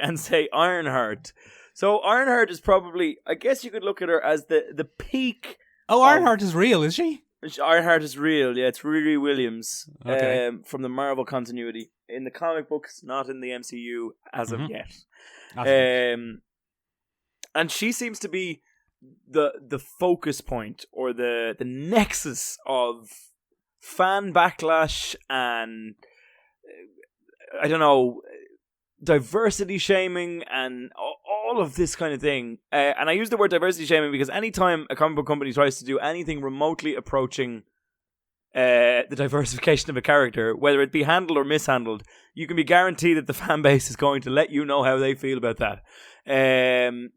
and say Ironheart. So Ironheart is probably, I guess you could look at her as the peak. Oh, Ironheart is real, is she? Ironheart is real, yeah. It's Riri Williams from the Marvel continuity. In the comic books, not in the MCU as of yet. And she seems to be the focus point or the nexus of fan backlash and I don't know, diversity shaming and all of this kind of thing. And I use the word diversity shaming because anytime a comic book company tries to do anything remotely approaching the diversification of a character, whether it be handled or mishandled, you can be guaranteed that the fan base is going to let you know how they feel about that.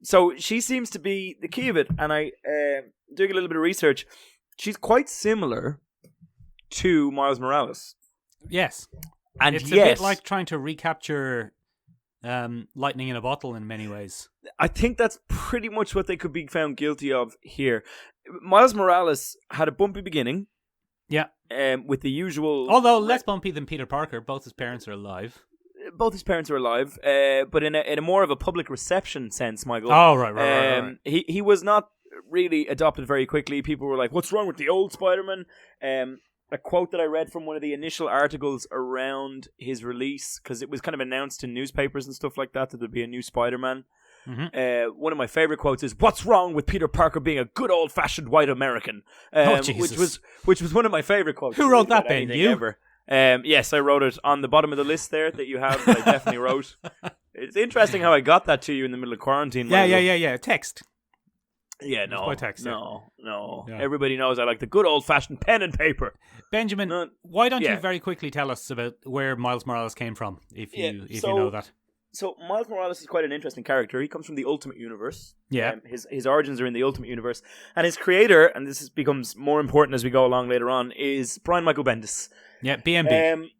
So she seems to be the key of it. And I, doing a little bit of research, she's quite similar to Miles Morales. Yes. And it's yet, a bit like trying to recapture lightning in a bottle in many ways. I think that's pretty much what they could be found guilty of here. Miles Morales had a bumpy beginning. Yeah. With the usual... Although less bumpy than Peter Parker. Both his parents are alive. Both his parents are alive, but in a more of a public reception sense, Michael. Oh, right. He was not really adopted very quickly. People were like, what's wrong with the old Spider-Man? A quote that I read from one of the initial articles around his release, because it was kind of announced in newspapers and stuff like that there'd be a new Spider-Man. Mm-hmm. One of my favorite quotes is, "What's wrong with Peter Parker being a good old-fashioned white American?" Which was one of my favorite quotes. Who wrote that, Ben? You? Ever. Yes, I wrote it on the bottom of the list there that you have. That I definitely wrote. It's interesting how I got that to you in the middle of quarantine. Yeah. Text. Yeah, no, by text, no. Yeah. Everybody knows I like the good old-fashioned pen and paper. Benjamin, why don't you very quickly tell us about where Miles Morales came from, if you know that? So Miles Morales is quite an interesting character. He comes from the Ultimate Universe. Yeah. His origins are in the Ultimate Universe. And his creator, and becomes more important as we go along later on, is Brian Michael Bendis. Yeah, BMB.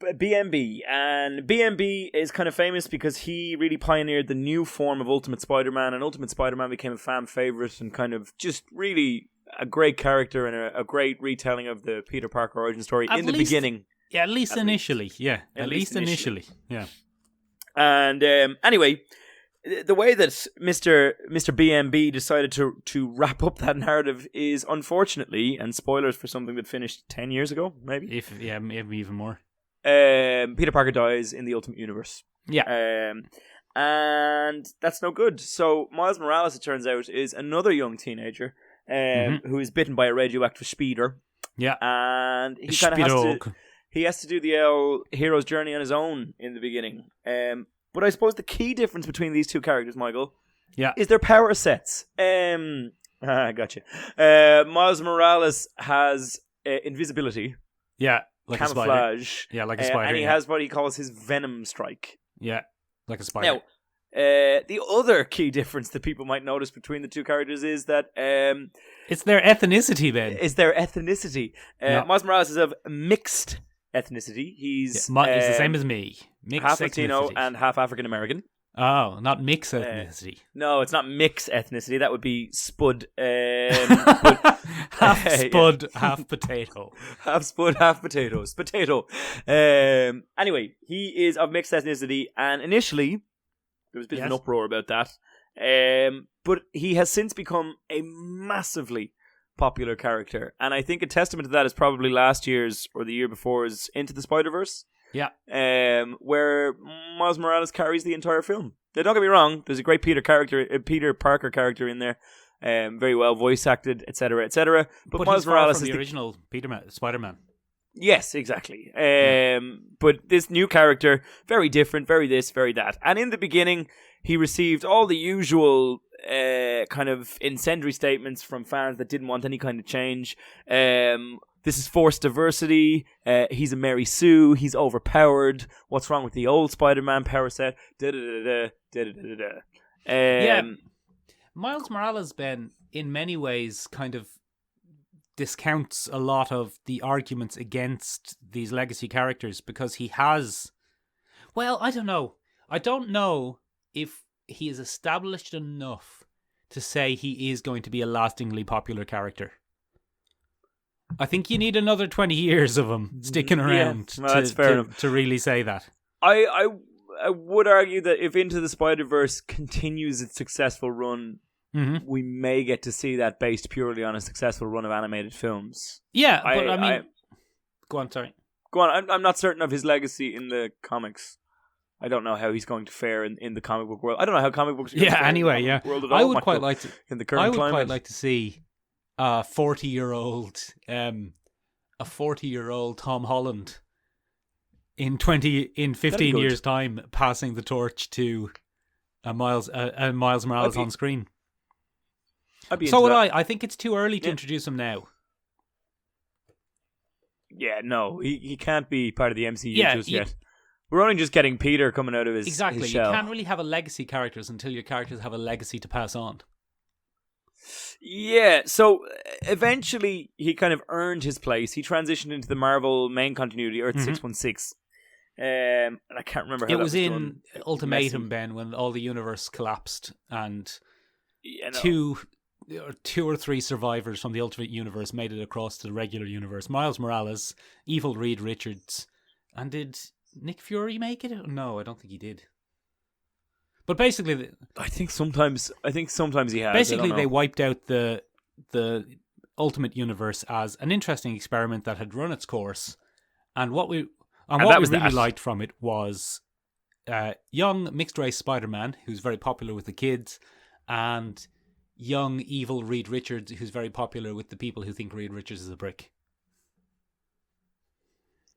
BMB. And BMB is kind of famous because he really pioneered the new form of Ultimate Spider-Man, and Ultimate Spider-Man became a fan favorite and kind of just really a great character and a great retelling of the Peter Parker origin story the beginning. Yeah, at least initially. Yeah, at least initially. Yeah. And anyway, the way that Mr. BMB decided to wrap up that narrative is, unfortunately, and spoilers for something that finished 10 years ago, maybe? Maybe even more. Peter Parker dies in the Ultimate Universe. Yeah. And that's no good. So Miles Morales, it turns out, is another young teenager who is bitten by a radioactive speeder. Yeah. And he kind of has to do the hero's journey on his own in the beginning. But I suppose the key difference between these two characters, Michael, is their power sets. I gotcha. Miles Morales has invisibility. Yeah, like camouflage. A spider. Yeah, like a spider. And he has what he calls his Venom Strike. Yeah, like a spider. Now, the other key difference that people might notice between the two characters is that it's their ethnicity, Ben. Miles Morales is of mixed ethnicity. He's the same as me. Mixed half Latino ethnicity. and half African American. Oh, not mixed ethnicity. No, it's not mixed ethnicity. That would be spud. Half spud, half potato. Half spud, half potatoes. Potato. Anyway, he is of mixed ethnicity, and initially there was a bit of an uproar about that. But he has since become a massively popular character, and I think a testament to that is probably last year's or the year before's Into the Spider-Verse. Yeah. Where Miles Morales carries the entire film. Now, don't get me wrong, there's a great Peter Parker character in there, very well voice acted, etc., etc. But Miles Morales is the original Spider-Man. Yes, exactly. But this new character, very different, very this, very that. And in the beginning, he received all the usual kind of incendiary statements from fans that didn't want any kind of change. This is forced diversity. He's a Mary Sue. He's overpowered. What's wrong with the old Spider-Man power set? Miles Morales, Ben, in many ways, kind of discounts a lot of the arguments against these legacy characters because he has... Well, I don't know. I don't know if he is established enough to say he is going to be a lastingly popular character. I think you need another 20 years of him sticking around to really say that. I would argue that if Into the Spider-Verse continues its successful run, we may get to see that based purely on a successful run of animated films. Yeah, but I mean... Go on, sorry. Go on, I'm not certain of his legacy in the comics. I don't know how he's going to fare in the comic book world. I don't know how comic books are going to fare in the comic world at all. I would quite like to... In the current climate. Quite like to see... a 40-year-old Tom Holland in 15 years' time passing the torch to Miles Morales on screen. So would I. I think it's too early to introduce him now. Yeah, no, he can't be part of the MCU just yet. We're only just getting Peter coming out of his shell. You can't really have a legacy characters until your characters have a legacy to pass on. Yeah, so eventually he kind of earned his place. He transitioned into the Marvel main continuity, Earth 616. And I can't remember how it that was in done. Ultimatum, Messy. Ben, when all the universe collapsed and You know. two or three survivors from the Ultimate Universe made it across to the regular universe. Miles Morales, Evil Reed Richards, and did Nick Fury make it? No, I don't think he did. But basically, I think sometimes he has. basically they wiped out the Ultimate Universe as an interesting experiment that had run its course, and what we really liked from it was young mixed race Spider-Man, who's very popular with the kids, and young evil Reed Richards, who's very popular with the people who think Reed Richards is a brick.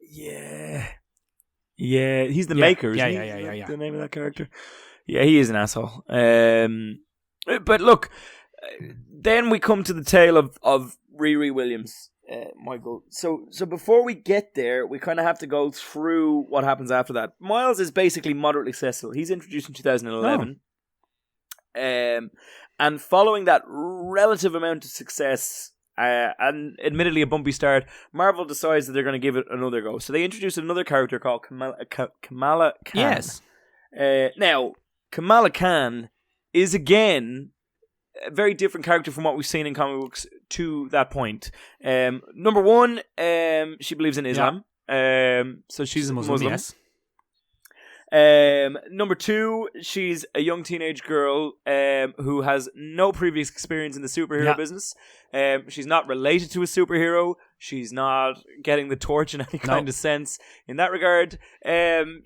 Yeah, he's the maker. Isn't he? Yeah. The name of that character. Yeah, he is an asshole. But look, then we come to the tale of Riri Williams, Michael. So before we get there, we kind of have to go through what happens after that. Miles is basically moderately successful. He's introduced in 2011. And following that relative amount of success, and admittedly a bumpy start, Marvel decides that they're going to give it another go. So they introduce another character called Kamala Khan. Yes. Now, Kamala Khan is again a very different character from what we've seen in comic books to that point. Number one, she believes in Islam. So she's a Muslim. Yes. Number two, she's a young teenage girl who has no previous experience in the superhero business. She's not related to a superhero. She's not getting the torch in any kind of sense in that regard.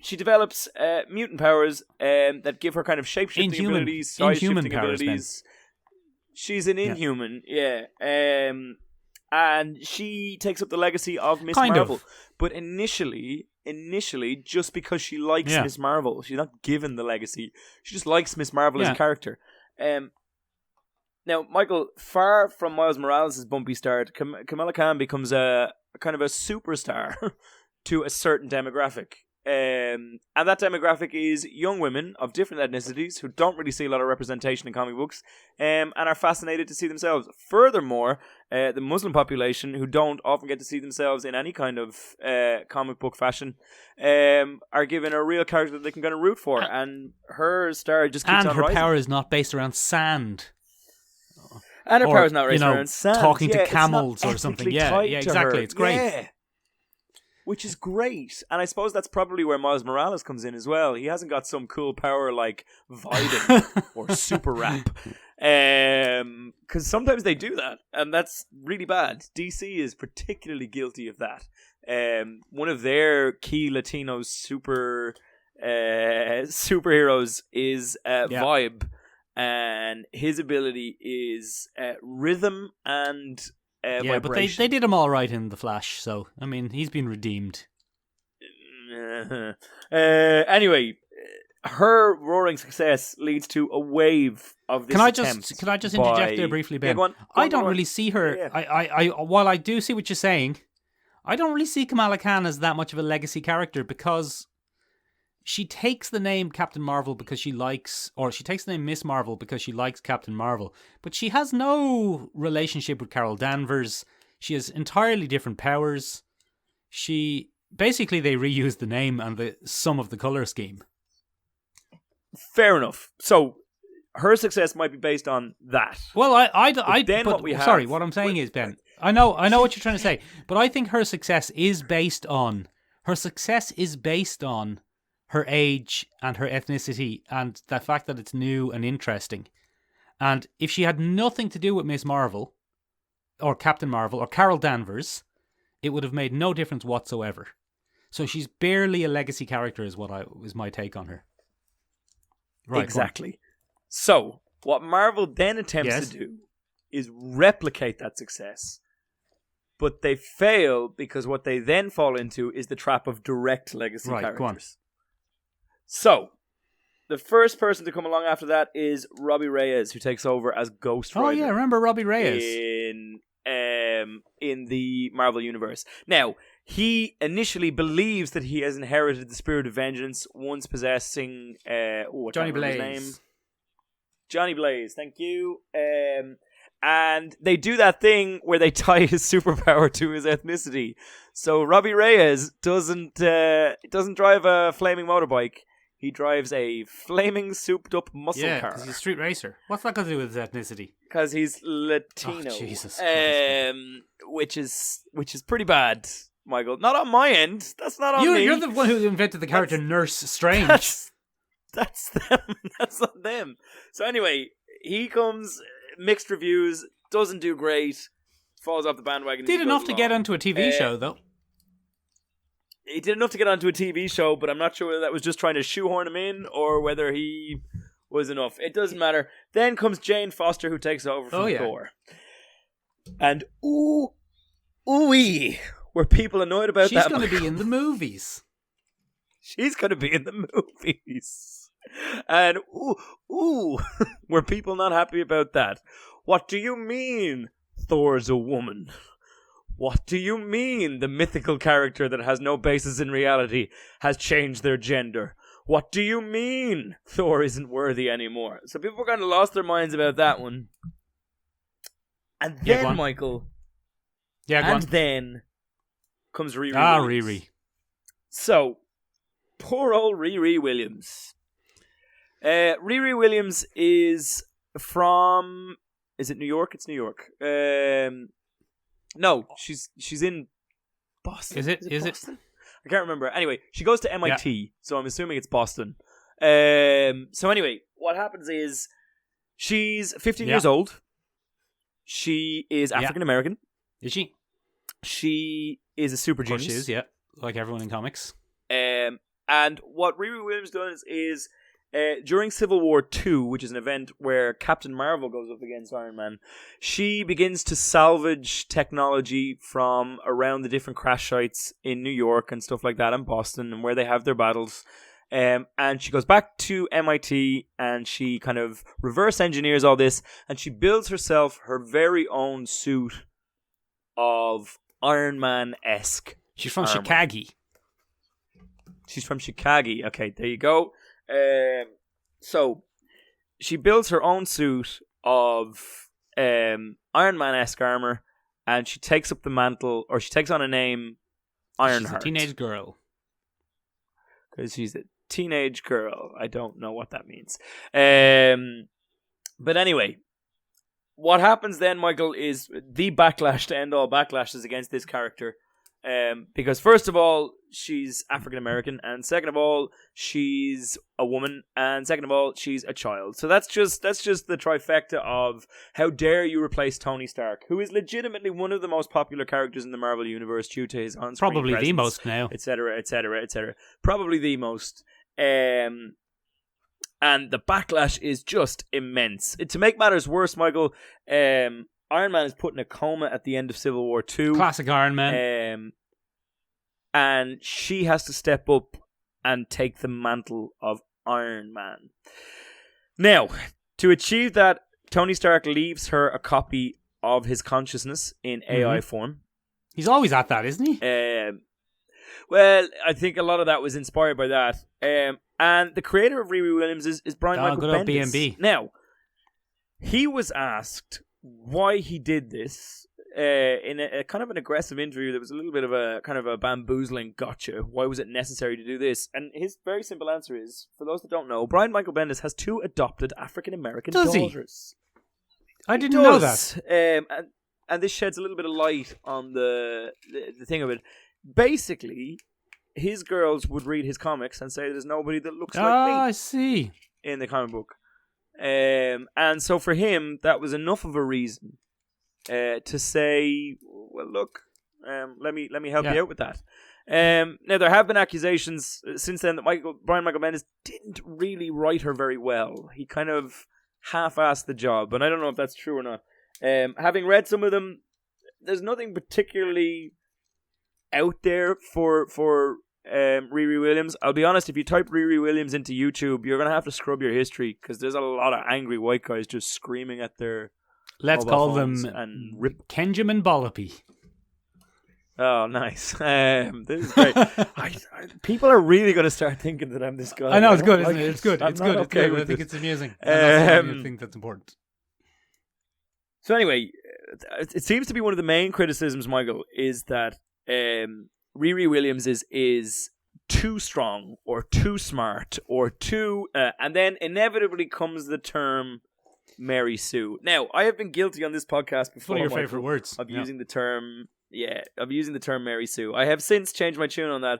She develops mutant powers that give her kind of shape-shifting abilities, size-shifting abilities. She's an Inhuman, and she takes up the legacy of Miss Marvel. But initially, just because she likes Miss Marvel, she's not given the legacy. She just likes Miss Marvel as a character. Now, Michael, far from Miles Morales' bumpy start, Kamala Khan becomes a kind of a superstar to a certain demographic. And that demographic is young women of different ethnicities who don't really see a lot of representation in comic books and are fascinated to see themselves. Furthermore, the Muslim population, who don't often get to see themselves in any kind of comic book fashion, are given a real character that they can kind of root for. And her star just keeps on rising. And her power is not based around sand. And her power is not based around sand. Talking to camels or something. Yeah, exactly. It's great. Yeah. Which is great. And I suppose that's probably where Miles Morales comes in as well. He hasn't got some cool power like Viden or Super Rap. Because sometimes they do that, and that's really bad. DC is particularly guilty of that. One of their key Latino superheroes is Vibe, and his ability is rhythm and but they did him all right in The Flash, so I mean he's been redeemed. Anyway, her roaring success leads to a wave of this. Can I just interject there briefly, Ben? Go on, I don't really see her. Yeah. I while I do see what you're saying, I don't really see Kamala Khan as that much of a legacy character because she takes the name Captain Marvel because she likes, or she takes the name Miss Marvel because she likes Captain Marvel, but she has no relationship with Carol Danvers. She has entirely different powers. Basically they reused the name and some of the color scheme. Fair enough. So her success might be based on that. Well, what I'm saying is, Ben, I know what you're trying to say, but I think her success is based on her age and her ethnicity and the fact that it's new and interesting. And if she had nothing to do with Miss Marvel or Captain Marvel or Carol Danvers, it would have made no difference whatsoever. So she's barely a legacy character is my take on her. Right, exactly. So what Marvel then attempts to do is replicate that success. But they fail because what they then fall into is the trap of direct legacy characters. Go on. So, the first person to come along after that is Robbie Reyes, who takes over as Ghost Rider. Oh yeah, remember Robbie Reyes in the Marvel Universe. Now, he initially believes that he has inherited the spirit of vengeance, once possessing Johnny Blaze. His name? Johnny Blaze, thank you. And they do that thing where they tie his superpower to his ethnicity. So Robbie Reyes doesn't drive a flaming motorbike. He drives a flaming souped-up muscle car. Yeah, because he's a street racer. What's that got to do with his ethnicity? Because he's Latino. Oh, Jesus Christ. Which is pretty bad, Michael. Not on my end. That's not on me. You're the one who invented the character Nurse Strange. That's them. That's not them. So anyway, he comes, mixed reviews, doesn't do great, falls off the bandwagon. Did enough to get onto a TV show, though. He did enough to get onto a TV show, but I'm not sure whether that was just trying to shoehorn him in or whether he was enough. It doesn't matter. Then comes Jane Foster, who takes over from Thor. And ooh-wee, were people annoyed about that? She's going to be in the movies. She's going to be in the movies. And were people not happy about that? What do you mean Thor's a woman? What do you mean the mythical character that has no basis in reality has changed their gender? What do you mean Thor isn't worthy anymore? So people kind of lost their minds about that one. And then, Michael... then comes Riri Williams. Riri. So, poor old Riri Williams. Riri Williams is from... Is it New York? It's New York. No, she's in Boston. Is it Boston? I can't remember. Anyway, she goes to MIT, so I'm assuming it's Boston. So anyway, what happens is she's 15 years old. She is African American. Is she? She is a super genius. She is, like everyone in comics. And what Riri Williams does is during Civil War II, which is an event where Captain Marvel goes up against Iron Man, she begins to salvage technology from around the different crash sites in New York and stuff like that, and Boston, and where they have their battles. And she goes back to MIT and she kind of reverse engineers all this, and she builds herself her very own suit of Iron Man-esque. She's from armor. Chicago. She's from Chicago. Okay, there you go. So she builds her own suit of Iron Man-esque armor, and she takes up the mantle, or she takes on a name, Ironheart. She's a teenage girl. Because she's a teenage girl. I don't know what that means. But anyway, what happens then, Michael, is the backlash to end all backlashes against this character. Because first of all, she's African American, and second of all, she's a woman, and second of all, she's a child. So that's just the trifecta of how dare you replace Tony Stark, who is legitimately one of the most popular characters in the Marvel universe due to his on-screen probably presence, the most now, etc., etc., etc. Probably the most. And the backlash is just immense. To make matters worse, Michael, Iron Man is put in a coma at the end of Civil War II. Classic Iron Man. And she has to step up and take the mantle of Iron Man. Now, to achieve that, Tony Stark leaves her a copy of his consciousness in AI form. He's always at that, isn't he? Well, I think a lot of that was inspired by that. And the creator of Riri Williams is Brian Michael good old Bendis. B&B. Now, he was asked why he did this in a kind of an aggressive interview. There was a little bit of a kind of a bamboozling gotcha. Why was it necessary to do this? And his very simple answer is, for those that don't know, Brian Michael Bendis has 2 adopted African American daughters. I didn't know that. And this sheds a little bit of light on the thing of it. Basically, his girls would read his comics and say there's nobody that looks like me. I see. In the comic book. And so for him, that was enough of a reason to say, well, look, let me help you out with that. Now, there have been accusations since then that Brian Michael Bendis didn't really write her very well. He kind of half-assed the job, and I don't know if that's true or not. Having read some of them, there's nothing particularly out there for Riri Williams. I'll be honest, if you type Riri Williams into YouTube, you're going to have to scrub your history, because there's a lot of angry white guys just screaming at their Let's call them Kenjamin Bollopy. Oh, nice. This is great. People are really going to start thinking that I'm this guy. I know, it's good, isn't it? It's good. It's good. I think it's amusing. I think that's important. So anyway, it seems to be one of the main criticisms, Michael, is that Riri Williams is too strong or too smart or too... and then inevitably comes the term Mary Sue. Now, I have been guilty on this podcast before, One of your Michael, favourite words. of using the term... Yeah, of using the term Mary Sue. I have since changed my tune on that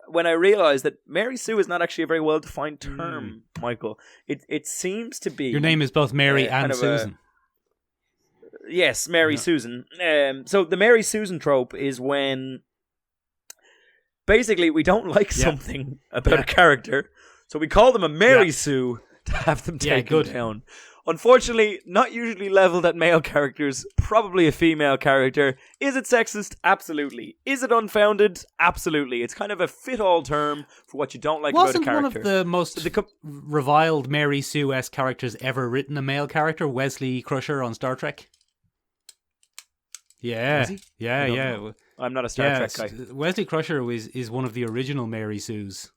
when I realised that Mary Sue is not actually a very well-defined term, Michael. It seems to be... Your name is both Mary and kind of Susan. Yes, Mary Susan. So the Mary Susan trope is when basically we don't like something about a character, so we call them a Mary Sue to have them taken down. Unfortunately, not usually leveled at male characters, probably a female character. Is it sexist? Absolutely. Is it unfounded? Absolutely. It's kind of a fit-all term for what you don't like about a character. Wasn't one of the most reviled Mary Sue-esque characters ever written a male character, Wesley Crusher on Star Trek? Yeah. Was he? Yeah. I'm not a Star Trek guy. Wesley Crusher is one of the original Mary Sues.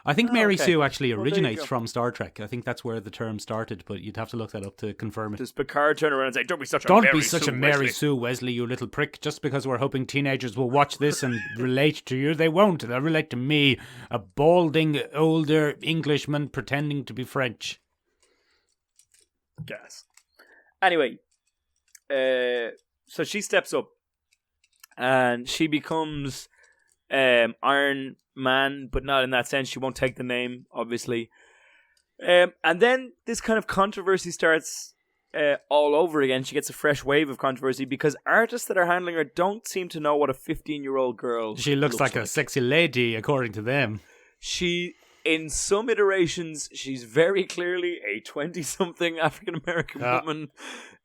I think Mary Sue actually originates from Star Trek. I think that's where the term started, but you'd have to look that up to confirm it. Does Picard turn around and say, don't be such a Mary Sue, Wesley, you little prick. Just because we're hoping teenagers will watch this and relate to you, they won't. They'll relate to me, a balding, older Englishman pretending to be French. Gas. Anyway, so she steps up and she becomes Iron Man, but not in that sense. She won't take the name, obviously. And then this kind of controversy starts all over again. She gets a fresh wave of controversy because artists that are handling her don't seem to know what a 15-year-old girl She looks like a sexy lady, according to them. She, in some iterations, she's very clearly a 20-something African-American woman.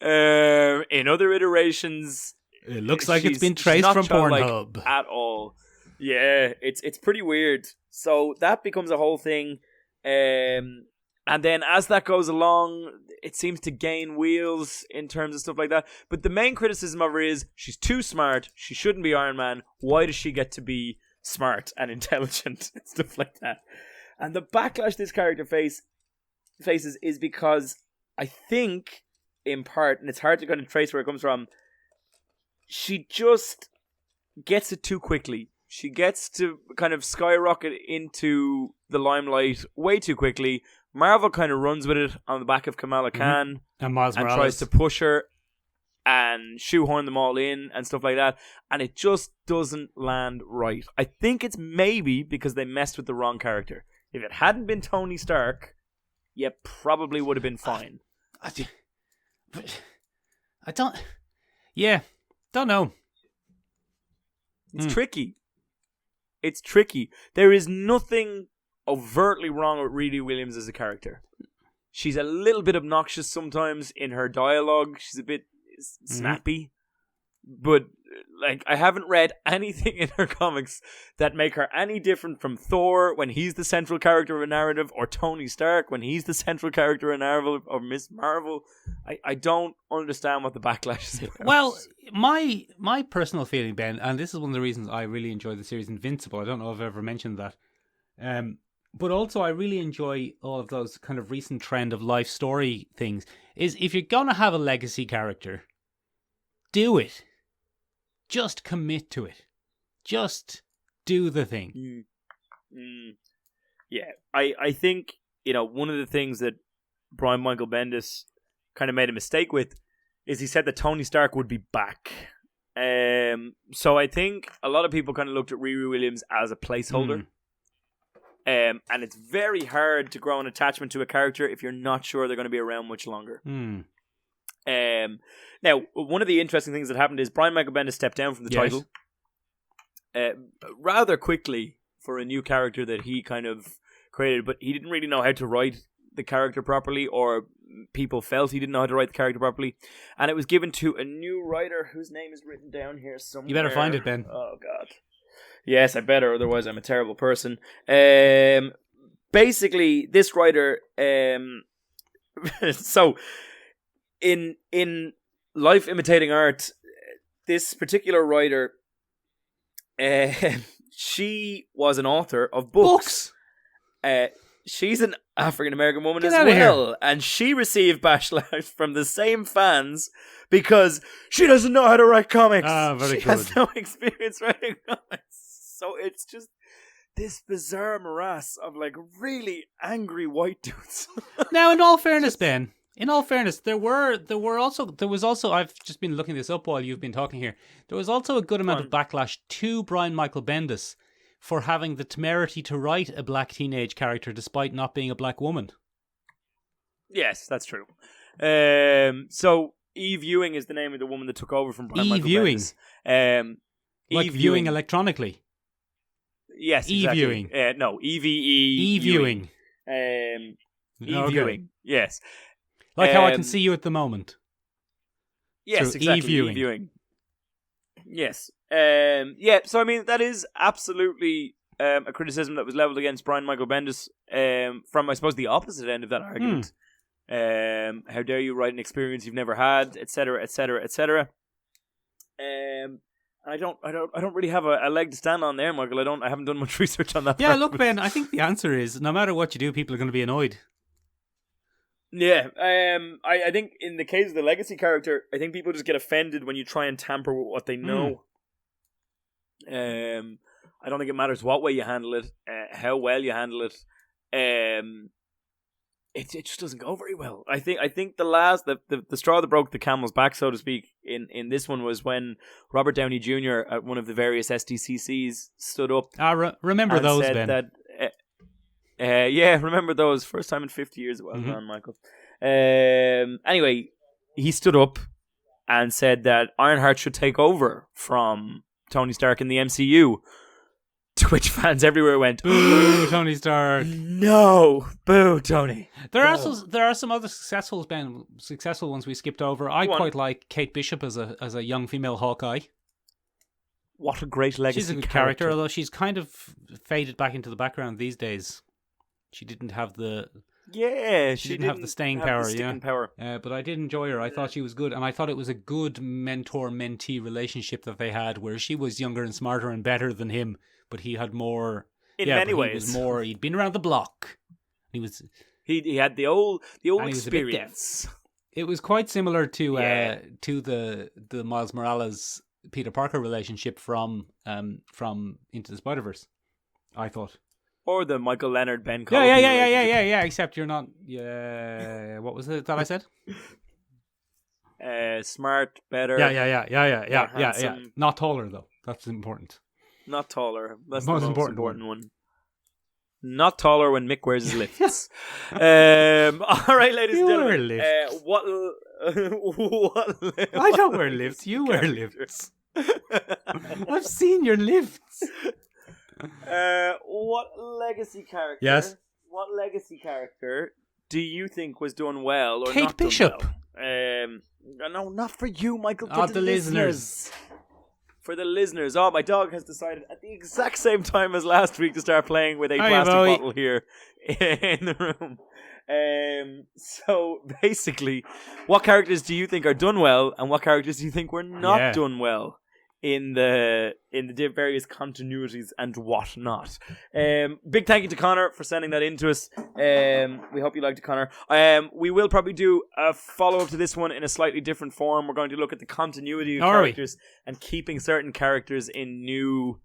In other iterations... It looks like it's been traced from Pornhub. At all. Yeah, it's pretty weird. So that becomes a whole thing. And then as that goes along, it seems to gain wheels in terms of stuff like that. But the main criticism of her is she's too smart. She shouldn't be Iron Man. Why does she get to be smart and intelligent and stuff like that? And the backlash this character faces is because I think, in part, and it's hard to kind of trace where it comes from, she just gets it too quickly. She gets to kind of skyrocket into the limelight way too quickly. Marvel kind of runs with it on the back of Kamala Khan and Miles Morales, tries to push her and shoehorn them all in and stuff like that. And it just doesn't land right. I think it's maybe because they messed with the wrong character. If it hadn't been Tony Stark, you probably would have been fine. I don't know. It's tricky. It's tricky. There is nothing overtly wrong with Riri Williams as a character. She's a little bit obnoxious sometimes in her dialogue. She's a bit snappy. But like, I haven't read anything in her comics that make her any different from Thor when he's the central character of a narrative, or Tony Stark when he's the central character of a narrative, or Miss Marvel. I don't understand what the backlash is about. Well, my personal feeling, Ben, and this is one of the reasons I really enjoy the series Invincible. I don't know if I've ever mentioned that. But also I really enjoy all of those kind of recent trend of life story things, is if you're going to have a legacy character, do it. Just commit to it. Just do the thing. Yeah, I think, one of the things that Brian Michael Bendis kind of made a mistake with is he said that Tony Stark would be back. So I think a lot of people kind of looked at Riri Williams as a placeholder. And it's very hard to grow an attachment to a character if you're not sure they're going to be around much longer. Now, one of the interesting things that happened is Brian Michael Bendis stepped down from the title rather quickly for a new character that he kind of created, but he didn't really know how to write the character properly, or people felt he didn't know how to write the character properly, and it was given to a new writer whose name is written down here somewhere. You better find it, Ben. Oh, God. Yes, I better, otherwise I'm a terrible person. Basically, this writer... so... In Life Imitating Art, this particular writer, she was an author of books. She's an African-American woman Get as outta well. And she received backlash from the same fans because she doesn't know how to write comics. Very she has no experience writing comics. So it's just this bizarre morass of like really angry white dudes. Now, in all fairness, Ben, there was also, I've just been looking this up while you've been talking here. There was also a good amount of backlash to Brian Michael Bendis for having the temerity to write a black teenage character despite not being a black woman. Yes, that's true. So Eve Ewing is the name of the woman that took over from Brian Michael Bendis. Like Eve viewing electronically. Yes, Eve exactly. Ewing. No, EVE. Eve Ewing. Eve Okay. Ewing. Yes. Like how I can see you at the moment. Yes, Through exactly. Eve Ewing. Yes. Yeah, so I mean, that is absolutely a criticism that was leveled against Brian Michael Bendis from, I suppose, the opposite end of that argument. How dare you write an experience you've never had, etc., etc., etc. I don't really have a leg to stand on there, Michael. I haven't done much research on that. Yeah, look, Ben, I think the answer is no matter what you do, people are going to be annoyed. Yeah, I think in the case of the legacy character, I think people just get offended when you try and tamper with what they know. I don't think it matters what way you handle it, how well you handle it. It just doesn't go very well. I think the straw that broke the camel's back, so to speak, in this one was when Robert Downey Jr. at one of the various SDCCs stood up. Remember those, said Ben? That, yeah, remember those. First time in 50 years it was on, Michael. Anyway, he stood up and said that Ironheart should take over from Tony Stark in the MCU. To which fans everywhere went, "Boo, Tony Stark! No, boo, Tony." There are some other successful ones we skipped over. I quite like Kate Bishop as a young female Hawkeye. What a great legacy! She's a good character, although she's kind of faded back into the background these days. She didn't have the she didn't have the staying power, but I did enjoy her. I thought she was good, and I thought it was a good mentor-mentee relationship that they had, where she was younger and smarter and better than him, but he had more. In many ways, he was more. He'd been around the block. He had the old He was experience. it was quite similar to the Miles Morales Peter Parker relationship from Into the Spider-Verse, I thought. Or the Michael Leonard Ben. Yeah. Except you're not. Yeah. What was it that I said? Smart, better. Yeah. Not taller though. That's important. Not taller. That's the most important one. Not taller when Mick wears his lifts. All right, ladies and gentlemen. What I don't wear lifts. You wear lifts. I've seen your lifts. What legacy character? Yes. What legacy character do you think was done well or Kate not Bishop. Done well? No, not for you, Michael. For the listeners. For the listeners. Oh, my dog has decided at the exact same time as last week to start playing with a plastic bottle here in the room. So basically, what characters do you think are done well, and what characters do you think were not done well in the various continuities and whatnot? Big thank you to Connor for sending that in to us. We hope you liked it, Connor. We will probably do a follow-up to this one in a slightly different form. We're going to look at the continuity of characters and keeping certain characters in new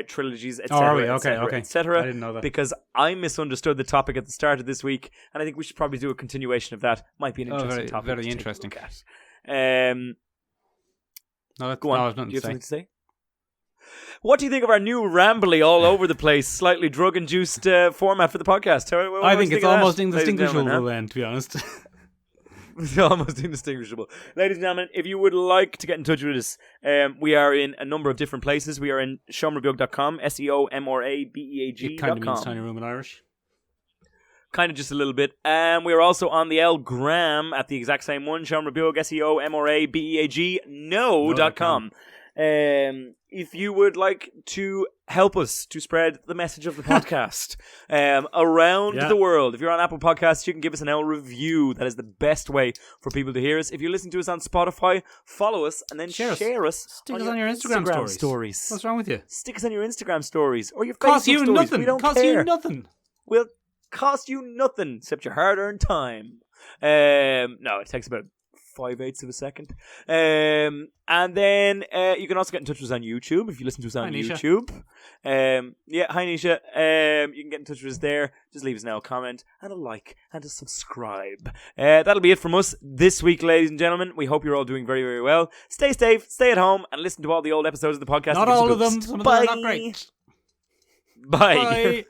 trilogies, etc. I didn't know that. Because I misunderstood the topic at the start of this week, and I think we should probably do a continuation of that. Might be an interesting topic. Very interesting. Go on. No, do you have something to say? What do you think of our new rambly, all over the place, slightly drug-induced format for the podcast? I think it's almost indistinguishable, then, to be honest. It's almost indistinguishable. Ladies and gentlemen, if you would like to get in touch with us, we are in a number of different places. We are in seomrabeag.com, SEOMRABEAG.com. It kind of means tiny room in Irish. Kind of just a little bit. We are also on the L Gram at the exact same one, Sean Rabeag, SEOMRABEAG, no.com. If you would like to help us to spread the message of the podcast around the world, if you're on Apple Podcasts, you can give us an L review. That is the best way for people to hear us. If you listen to us on Spotify, follow us and then share us. Stick us on your Instagram stories. What's wrong with you? Stick us on your Instagram stories or your Facebook stories. We don't care. Cost you nothing. cost you nothing except your hard-earned time. No, it takes about 5/8 of a second. And then you can also get in touch with us on YouTube if you listen to us on YouTube. Hi Nisha. You can get in touch with us there. Just leave us now a comment and a like and a subscribe. That'll be it from us this week, ladies and gentlemen. We hope you're all doing very, very well. Stay safe, stay at home, and listen to all the old episodes of the podcast. Not all of them. Some of them are not great. Bye. Bye.